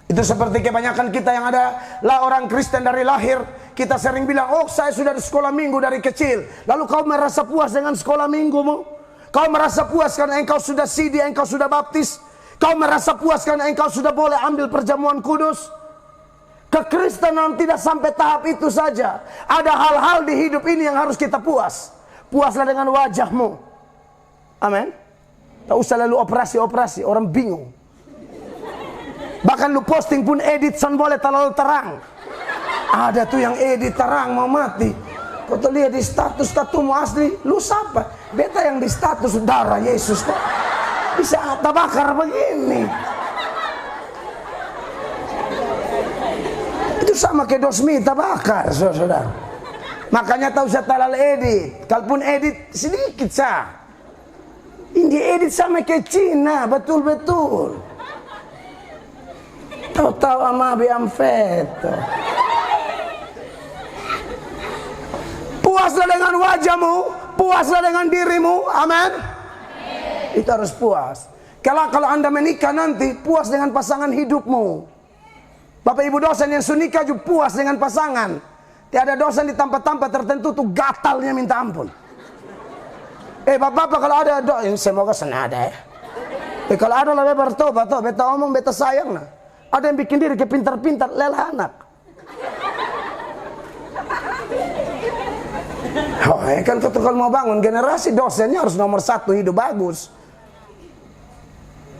Itu seperti kebanyakan kita yang ada lah orang Kristen dari lahir. Kita sering bilang, oh saya sudah di sekolah minggu dari kecil. Lalu kau merasa puas dengan sekolah minggumu? Kau merasa puas karena engkau sudah sidi, engkau sudah baptis? Kau merasa puas karena engkau sudah boleh ambil perjamuan kudus? Kekristenan tidak sampai tahap itu saja. Ada hal-hal di hidup ini yang harus kita puas. Puaslah dengan wajahmu. Amin. Tak usah lalu operasi, orang bingung. Bahkan lu posting pun edit san boleh terlalu terang. Ada tuh yang edit terang mau mati. Kau tuh lihat di status tatumu asli, lu siapa? Beta yang di status darah Yesus kok bisa terbakar begini. Itu sama kayak dosmi terbakar, saudara. Makanya tak usah terlalu edit. Kalaupun edit sedikit sah. Ini edit sama kayak Cina, betul-betul. Tahu-tahu sama Biamfet. Puaslah dengan wajahmu, puaslah dengan dirimu, amin. Itu harus puas. Kalau Anda menikah nanti, puas dengan pasangan hidupmu. Bapak ibu dosen yang sunikah juga puas dengan pasangan. Tiada dosen di tempat-tempat tertentu tuh gatalnya minta ampun. Bapak kalau ada semoga senada ya. Kalau ada lebih bertobat toh, beta omong beta sayang nah. Ada yang bikin diri kayak pintar-pintar lelah anak. Kan kalau mau bangun generasi dosennya harus nomor 1 hidup bagus.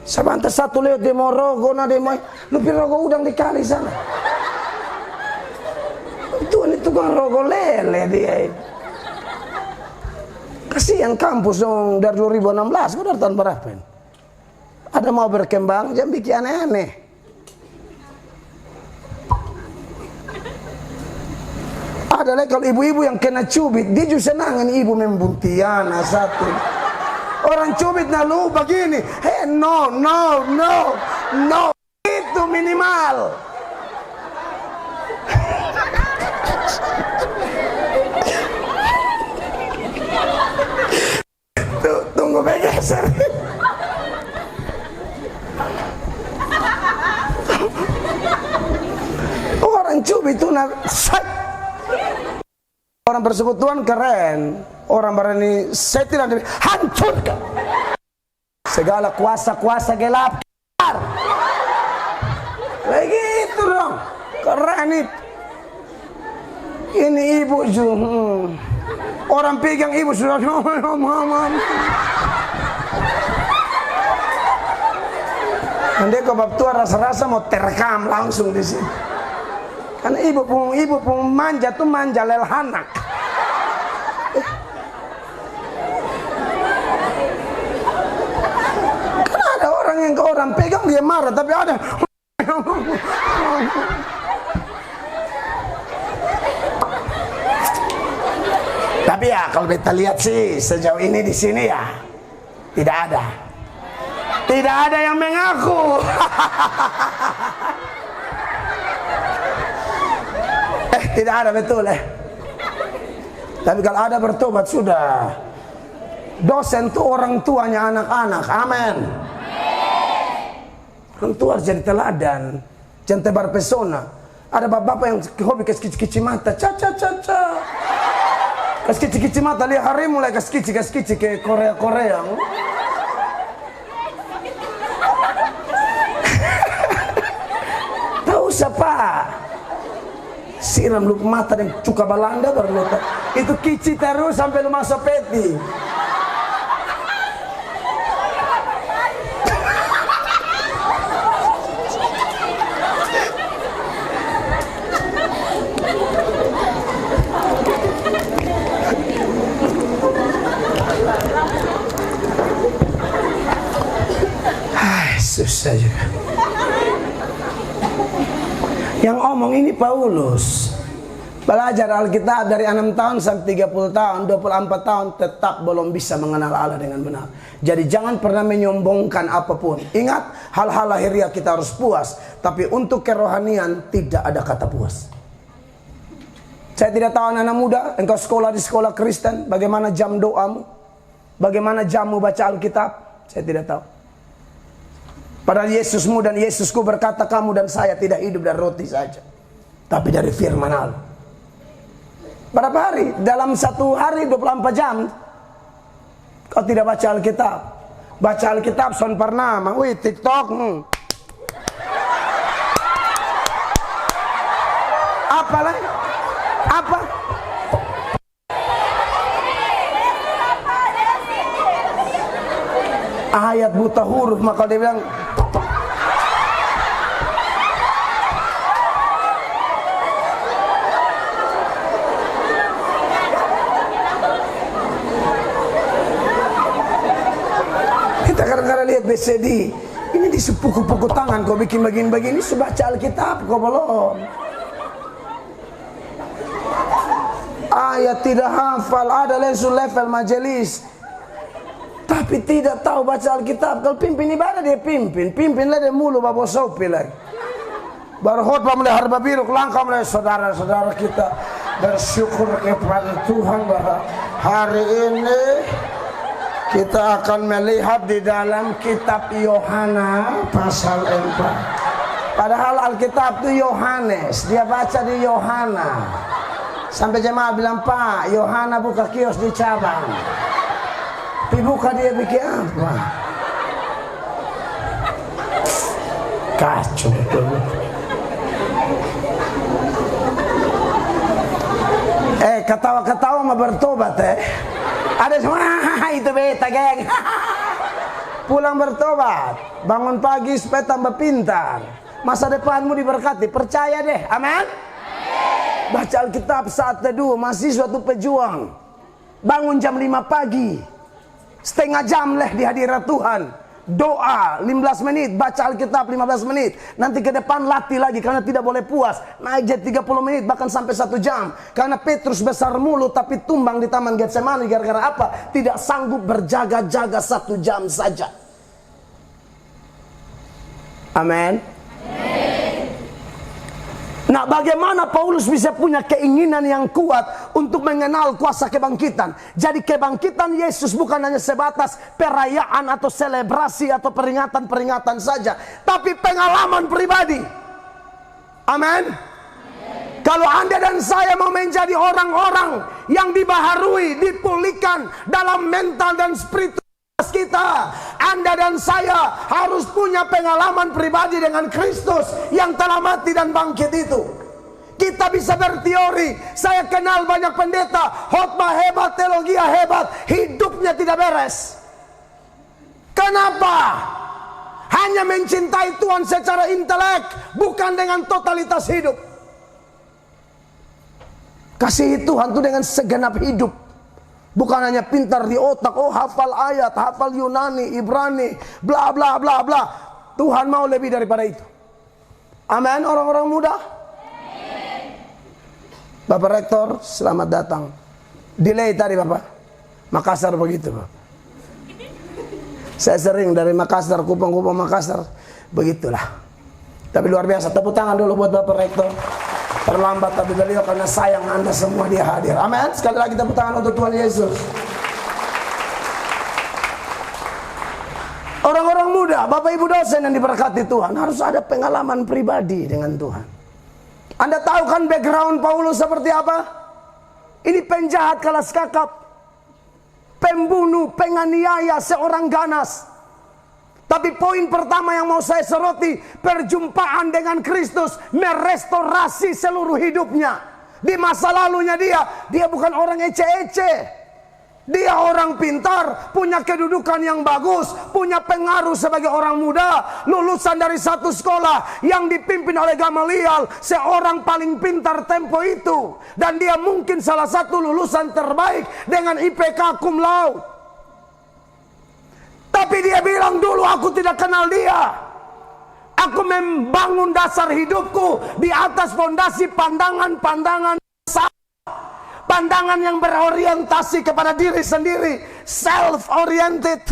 Sebentar satu lewat demo rogo na demo, lu pilih rogo udang dikali sana. Itu kan rogo lele dia. Kasihan kampus dong dari 2016, kok dari tahun berapa ini? Ada mau berkembang, jangan bikin aneh-aneh. Ada lagi kalau ibu-ibu yang kena cubit, dia juga senang ibu membuntian satu. Orang cubit nah lu begini, no, itu minimal. Tunggu begeser. Orang cubit itu orang persekutuan keren. Orang berani setir dan hancurkan segala kuasa-kuasa gelap. Begitu dong, keren itu. Ini ibu orang pegang ibu sudah nanti kau bab tua rasa-rasa mau terekam langsung di sini. Karena ibu pun manja tuh manja lelhanak. Karena ada orang yang ke orang pegang dia marah, tapi ada tapi ya kalau kita lihat sih sejauh ini di sini ya tidak ada yang mengaku. Tidak ada betul tapi kalau ada bertobat sudah. Dosen itu orang tuanya anak-anak, amin. Orang tua harus jadi teladan, jangan tebar pesona. Ada bapak-bapak yang hobi kecil-kecil mata, kecil-kecil mata, lihat hari mulai kecil ke Korea. Tahu siapa? Siram lu mata dan cuka balanda baru lu itu kici terus sampai lu masuk peti. Susah juga. Yang omong ini Paulus. Belajar Alkitab dari 6 tahun sampai 30 tahun, 24 tahun tetap belum bisa mengenal Allah dengan benar. Jadi jangan pernah menyombongkan apapun. Ingat, hal-hal lahiriah kita harus puas, tapi untuk kerohanian tidak ada kata puas. Saya tidak tahu anak-anak muda, engkau sekolah di sekolah Kristen, bagaimana jam doamu? Bagaimana jammu baca Alkitab? Saya tidak tahu. Padahal Yesusmu dan Yesusku berkata, kamu dan saya tidak hidup dari roti saja, tapi dari firman Allah. Berapa hari? Dalam satu hari 24 jam kau tidak baca Alkitab. Baca Alkitab son pernah, wih TikTok. Apa lagi? Apa? ayat buta huruf, maka dia bilang kita kadang-kadang lihat BCD ini di sepuku-puku tangan kau bikin begini-begini, baca Alkitab kau belum. Ayat tidak hafal, ada level majelis tapi tidak tahu baca Alkitab. Kalau pimpin ibadah dia pimpin lah dia mulu babo sopi lagi. Baru khotbah mulai harba biru langkah mulai saudara-saudara kita bersyukur kepada Tuhan bahwa hari ini kita akan melihat di dalam kitab Yohanes pasal 4. Padahal Alkitab itu Yohanes, dia baca di Yohanes. Sampai jemaah bilang, Pak, Yohanes buka kios di cabang. Tapi buka dia bikin apa? Kacau betul. Ketawa-ketawa mah bertobat Ada semua itu beta geng. Pulang bertobat, bangun pagi supaya tambah pintar. Masa depanmu diberkati, percaya deh, amin. Baca Alkitab saat teduh, masih suatu pejuang. Bangun jam 5 pagi, setengah jam leh di hadirat Tuhan. Doa 15 menit, baca Alkitab 15 menit. Nanti ke depan latih lagi karena tidak boleh puas. Naik jadi 30 menit bahkan sampai 1 jam. Karena Petrus besar mulut tapi tumbang di taman Getsemani gara-gara apa? Tidak sanggup berjaga-jaga 1 jam saja. Amin. Nah, bagaimana Paulus bisa punya keinginan yang kuat untuk mengenal kuasa kebangkitan? Jadi kebangkitan Yesus bukan hanya sebatas perayaan atau selebrasi atau peringatan-peringatan saja, tapi pengalaman pribadi. Amin. Kalau Anda dan saya mau menjadi orang-orang yang dibaharui, dipulihkan dalam mental dan spiritual kita, Anda dan saya harus punya pengalaman pribadi dengan Kristus yang telah mati dan bangkit itu. Kita bisa berteori, saya kenal banyak pendeta, khotbah hebat, teologi hebat, hidupnya tidak beres. Kenapa? Hanya mencintai Tuhan secara intelek, bukan dengan totalitas hidup. Kasih Tuhan itu dengan segenap hidup. Bukan hanya pintar di otak, oh hafal ayat, hafal Yunani, Ibrani, bla bla bla bla. Tuhan mau lebih daripada itu. Amin, orang-orang muda. Bapak Rektor, selamat datang. Delay tadi Bapak. Makassar begitu Bapak. Saya sering dari Makassar, Kupang Makassar. Begitulah. Tapi luar biasa, tepuk tangan dulu buat Bapak Rektor. Terlambat tapi beliau karena sayang Anda semua dia hadir. Amin. Sekali lagi tepuk tangan untuk Tuhan Yesus. Orang-orang muda, Bapak Ibu dosen yang diberkati Tuhan, harus ada pengalaman pribadi dengan Tuhan. Anda tahu kan background Paulus seperti apa? Ini penjahat kelas kakap, pembunuh, penganiaya, seorang ganas. Tapi poin pertama yang mau saya soroti, perjumpaan dengan Kristus merestorasi seluruh hidupnya. Di masa lalunya dia bukan orang ece-ece. Dia orang pintar, punya kedudukan yang bagus, punya pengaruh sebagai orang muda, lulusan dari satu sekolah yang dipimpin oleh Gamaliel, seorang paling pintar tempo itu. Dan dia mungkin salah satu lulusan terbaik dengan IPK cum laude. Tapi dia bilang dulu aku tidak kenal dia. Aku membangun dasar hidupku di atas fondasi pandangan-pandangan pandangan yang berorientasi kepada diri sendiri, self-oriented.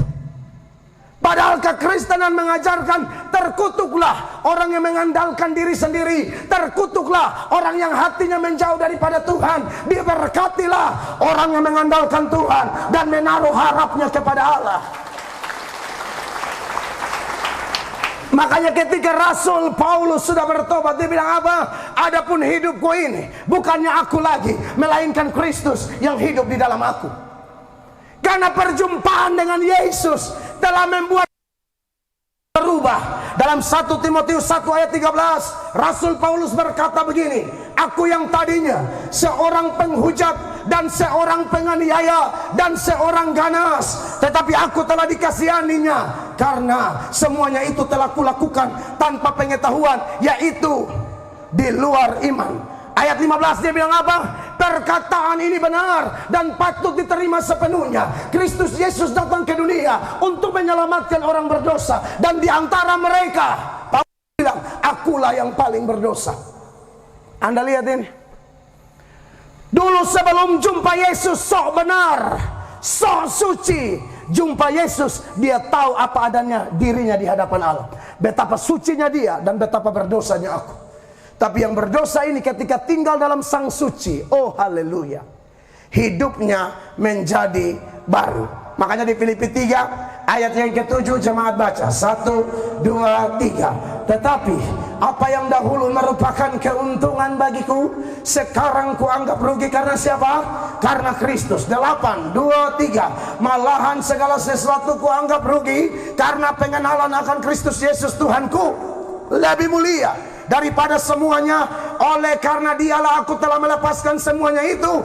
Padahal kekristenan mengajarkan terkutuklah orang yang mengandalkan diri sendiri, terkutuklah orang yang hatinya menjauh daripada Tuhan, diberkatilah orang yang mengandalkan Tuhan dan menaruh harapnya kepada Allah. Makanya ketika Rasul Paulus sudah bertobat, dia bilang apa? Adapun hidupku ini bukannya aku lagi, melainkan Kristus yang hidup di dalam aku. Karena perjumpaan dengan Yesus telah membuat berubah. Dalam 1 Timotius 1 ayat 13, Rasul Paulus berkata begini, Aku yang tadinya seorang penghujat dan seorang penganiaya dan seorang ganas, tetapi aku telah dikasihaninya, karena semuanya itu telah kulakukan tanpa pengetahuan, yaitu di luar iman. Ayat 15 dia bilang apa? Perkataan ini benar dan patut diterima sepenuhnya. Kristus Yesus datang ke dunia untuk menyelamatkan orang berdosa, dan di antara mereka Paulus bilang, akulah yang paling berdosa. Anda lihat ini. Dulu sebelum jumpa Yesus sok benar, sok suci, jumpa Yesus dia tahu apa adanya dirinya di hadapan Allah. Betapa sucinya dia dan betapa berdosanya aku. Tapi yang berdosa ini ketika tinggal dalam Sang Suci, oh haleluya, hidupnya menjadi baru. Makanya di Filipi 3 ayat yang ke-7 jemaat baca 1, 2, 3. Tetapi apa yang dahulu merupakan keuntungan bagiku, sekarang kuanggap rugi karena siapa? Karena Kristus. 8, 2, 3. Malahan segala sesuatu kuanggap rugi karena pengenalan akan Kristus Yesus Tuhanku lebih mulia daripada semuanya. Oleh karena dialah aku telah melepaskan semuanya itu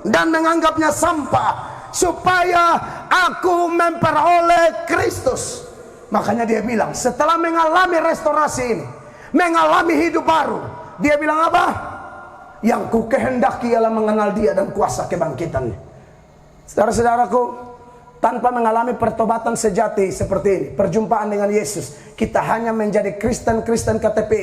dan menganggapnya sampah, supaya aku memperoleh Kristus. Makanya dia bilang setelah mengalami restorasi ini, mengalami hidup baru, dia bilang apa? Yang ku kehendaki ialah mengenal dia dan kuasa kebangkitannya. Saudara-saudaraku, tanpa mengalami pertobatan sejati seperti ini, perjumpaan dengan Yesus, kita hanya menjadi Kristen-Kristen KTP,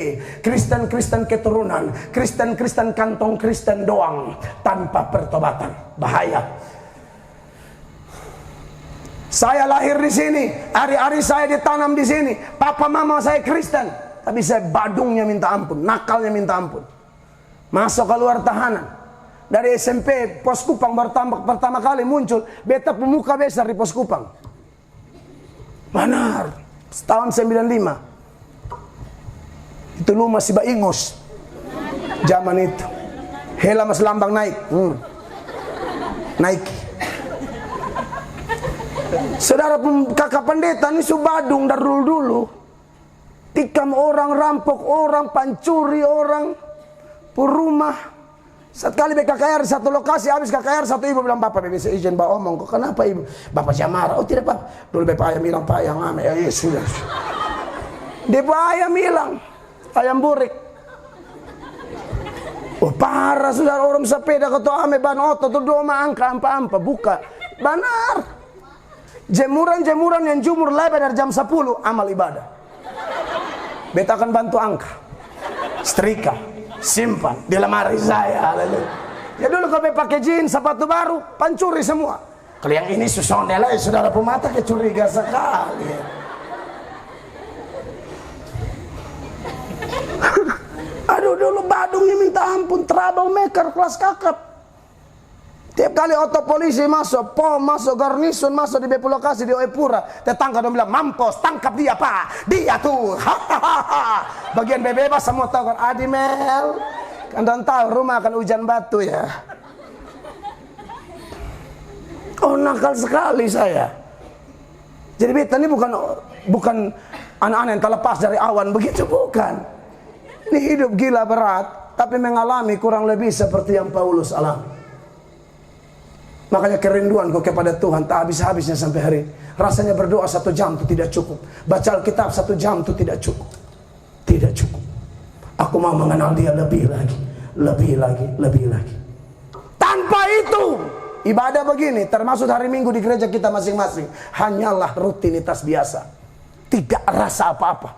Kristen-Kristen keturunan, Kristen-Kristen kantong Kristen doang, tanpa pertobatan. Bahaya. Saya lahir di sini, hari-hari saya ditanam di sini, papa mama saya Kristen, tapi saya badungnya minta ampun, nakalnya minta ampun. Masuk keluar tahanan. Dari SMP Pos Kupang pertama kali muncul, beta pemuka besar di Pos Kupang. Benar, tahun 95. Itu lu masih baingos zaman itu. Hela mas lambang naik. Naik. Saudara kakak pendeta ini subadung dari dulu. Tikam orang, rampok orang, pancuri orang, purumah. Sekali BKKR di satu lokasi, habis KKR satu ibu bilang, Bapak bisa izin bawa omong. Kok kenapa ibu? Bapak marah. Oh tidak Pak. Dulu Bapak ayam hilang, Pak ayam ame. Ya sudah. Dia ayam hilang, ayam burik. Oh parah saudara, orang sepeda ketua ame ban otot tuh doma angka ampa buka. Benar. Jemuran-jemuran yang jumur lebar dari jam 10 amal ibadah. Beta akan bantu angka, setrika, simpan di lemari saya. Ya dulu kalau pakai jeans, sepatu baru, pancuri semua. Kalau yang ini susondel aja, saudara pemata kecuriga sekali. Aduh dulu badungnya minta ampun, troublemaker kelas kakap. Tiap kali oto polisi masuk, pom masuk, garnison masuk di bepu lokasi di Oepura, tetangga dong bilang, mampus, tangkap dia Pak, dia tuh, hahaha. Bagian bebas semua tahu kan, Adimel, kan dan tahu rumah akan hujan batu ya. Oh nakal sekali saya. Jadi beta ini bukan anak-anak yang terlepas dari awan begitu, bukan. Ini hidup gila berat, tapi mengalami kurang lebih seperti yang Paulus alami. Makanya kerinduanku kepada Tuhan tak habis-habisnya sampai hari ini. Rasanya berdoa 1 jam itu tidak cukup. Baca Alkitab 1 jam itu tidak cukup. Tidak cukup. Aku mau mengenal dia lebih lagi. Lebih lagi, lebih lagi. Tanpa itu, ibadah begini, termasuk hari Minggu di gereja kita masing-masing, hanyalah rutinitas biasa. Tidak rasa apa-apa.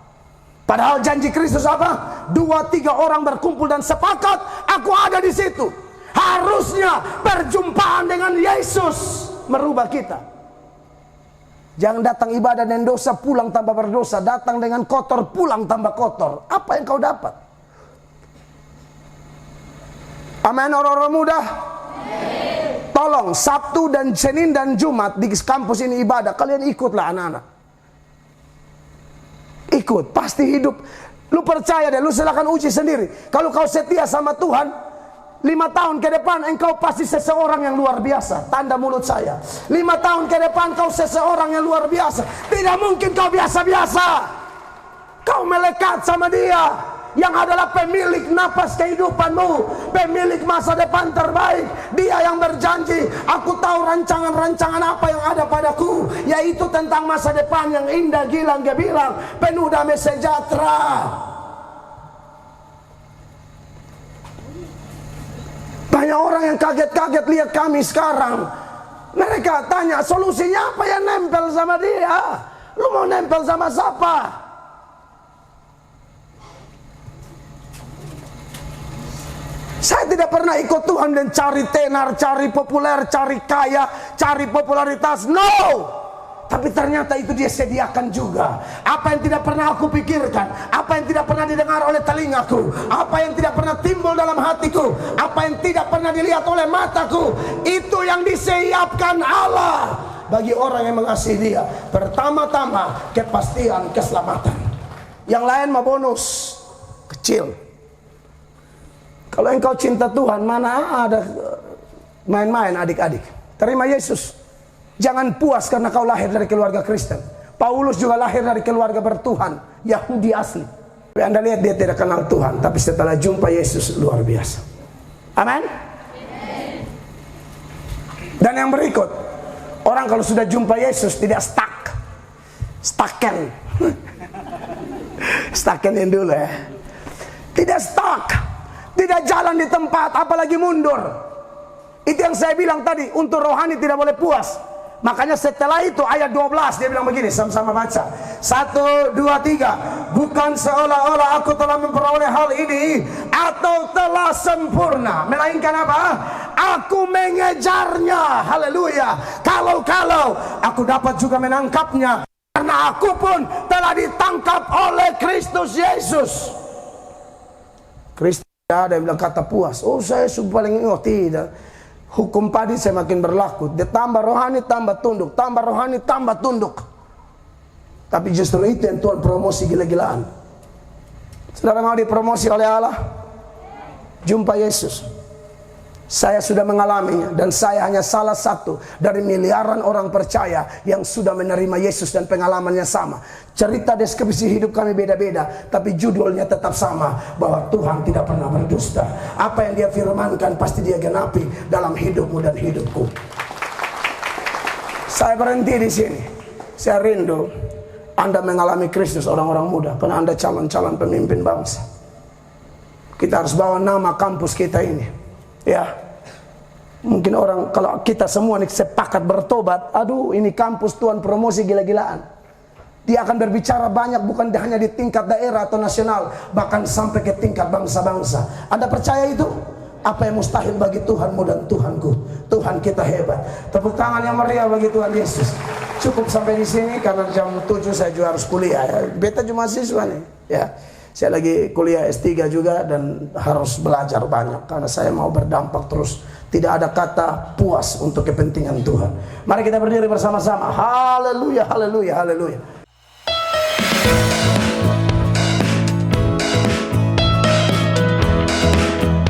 Padahal janji Kristus apa? 2-3 orang berkumpul dan sepakat, aku ada di situ. Harusnya perjumpaan dengan Yesus merubah kita. Jangan datang ibadah dan dosa, pulang tanpa berdosa. Datang dengan kotor, pulang tanpa kotor. Apa yang kau dapat? Amin orang-orang muda. Tolong Sabtu dan Senin dan Jumat di kampus ini ibadah. Kalian ikutlah anak-anak. Ikut, pasti hidup. Lu percaya deh, lu silakan uji sendiri. Kalau kau setia sama Tuhan, 5 tahun ke depan engkau pasti seseorang yang luar biasa. Tanda mulut saya. 5 tahun ke depan kau seseorang yang luar biasa. Tidak mungkin kau biasa-biasa. Kau melekat sama dia. yang adalah pemilik napas kehidupanmu, pemilik masa depan terbaik. Dia yang berjanji, aku tahu rancangan-rancangan apa yang ada padaku, yaitu tentang masa depan yang indah, gilang gemilang, penuh damai sejahtera. Banyak orang yang kaget-kaget lihat kami sekarang. Mereka tanya, solusinya apa ya nempel sama dia? Lu mau nempel sama siapa? Saya tidak pernah ikut Tuhan dan cari tenar, cari populer, cari kaya, cari popularitas. No! Tapi ternyata itu dia sediakan juga. Apa yang tidak pernah aku pikirkan, apa yang tidak pernah didengar oleh telingaku, apa yang tidak pernah timbul dalam hatiku, apa yang tidak pernah dilihat oleh mataku, itu yang disiapkan Allah bagi orang yang mengasihi Dia. Pertama-tama kepastian keselamatan. Yang lain mah bonus kecil. Kalau engkau cinta Tuhan, mana ada main-main adik-adik. Terima Yesus. Jangan puas karena kau lahir dari keluarga Kristen. Paulus juga lahir dari keluarga bertuhan, Yahudi asli. Tapi Anda lihat dia tidak kenal Tuhan, tapi setelah jumpa Yesus luar biasa. Amin. Dan yang berikut, orang kalau sudah jumpa Yesus tidak stucken. Stucken yang dulu ya. Tidak stuck. Tidak jalan di tempat, apalagi mundur. Itu yang saya bilang tadi, untuk rohani tidak boleh puas. Makanya setelah itu ayat 12 dia bilang begini, sama-sama baca. 1, 2, 3. Bukan seolah-olah aku telah memperoleh hal ini atau telah sempurna, melainkan apa? Aku mengejarnya. Haleluya. Kalau aku dapat juga menangkapnya, karena aku pun telah ditangkap oleh Kristus Yesus. Kristus ada yang bilang kata puas. Oh, saya paling tidak. Hukum padi saya makin berlaku. Dia tambah rohani tambah tunduk, tambah rohani tambah tunduk. Tapi justru itu yang Tuhan promosi gila-gilaan. Saudara mau dipromosi oleh Allah? Jumpa Yesus. Saya sudah mengalaminya, dan saya hanya salah satu dari miliaran orang percaya yang sudah menerima Yesus dan pengalamannya sama. Cerita deskripsi hidup kami beda-beda, tapi judulnya tetap sama, bahwa Tuhan tidak pernah berdusta. Apa yang Dia firmankan pasti Dia genapi dalam hidupmu dan hidupku. Saya berhenti di sini. Saya rindu Anda mengalami Kristus, orang-orang muda, karena Anda calon-calon pemimpin bangsa. Kita harus bawa nama kampus kita ini. Ya, mungkin orang, kalau kita semua nih sepakat bertobat, aduh ini kampus Tuhan promosi gila-gilaan. Dia akan berbicara banyak, bukan hanya di tingkat daerah atau nasional, bahkan sampai ke tingkat bangsa-bangsa. Anda percaya itu? Apa yang mustahil bagi Tuhanmu dan Tuhanku? Tuhan kita hebat. Tepuk tangan yang meriah bagi Tuhan Yesus. Cukup sampai di sini karena jam 7 saya juga harus kuliah. Ya. Beta cuma siswa nih. Ya. Saya lagi kuliah S3 juga dan harus belajar banyak karena saya mau berdampak terus. Tidak ada kata puas untuk kepentingan Tuhan. Mari kita berdiri bersama-sama. Haleluya, haleluya, haleluya.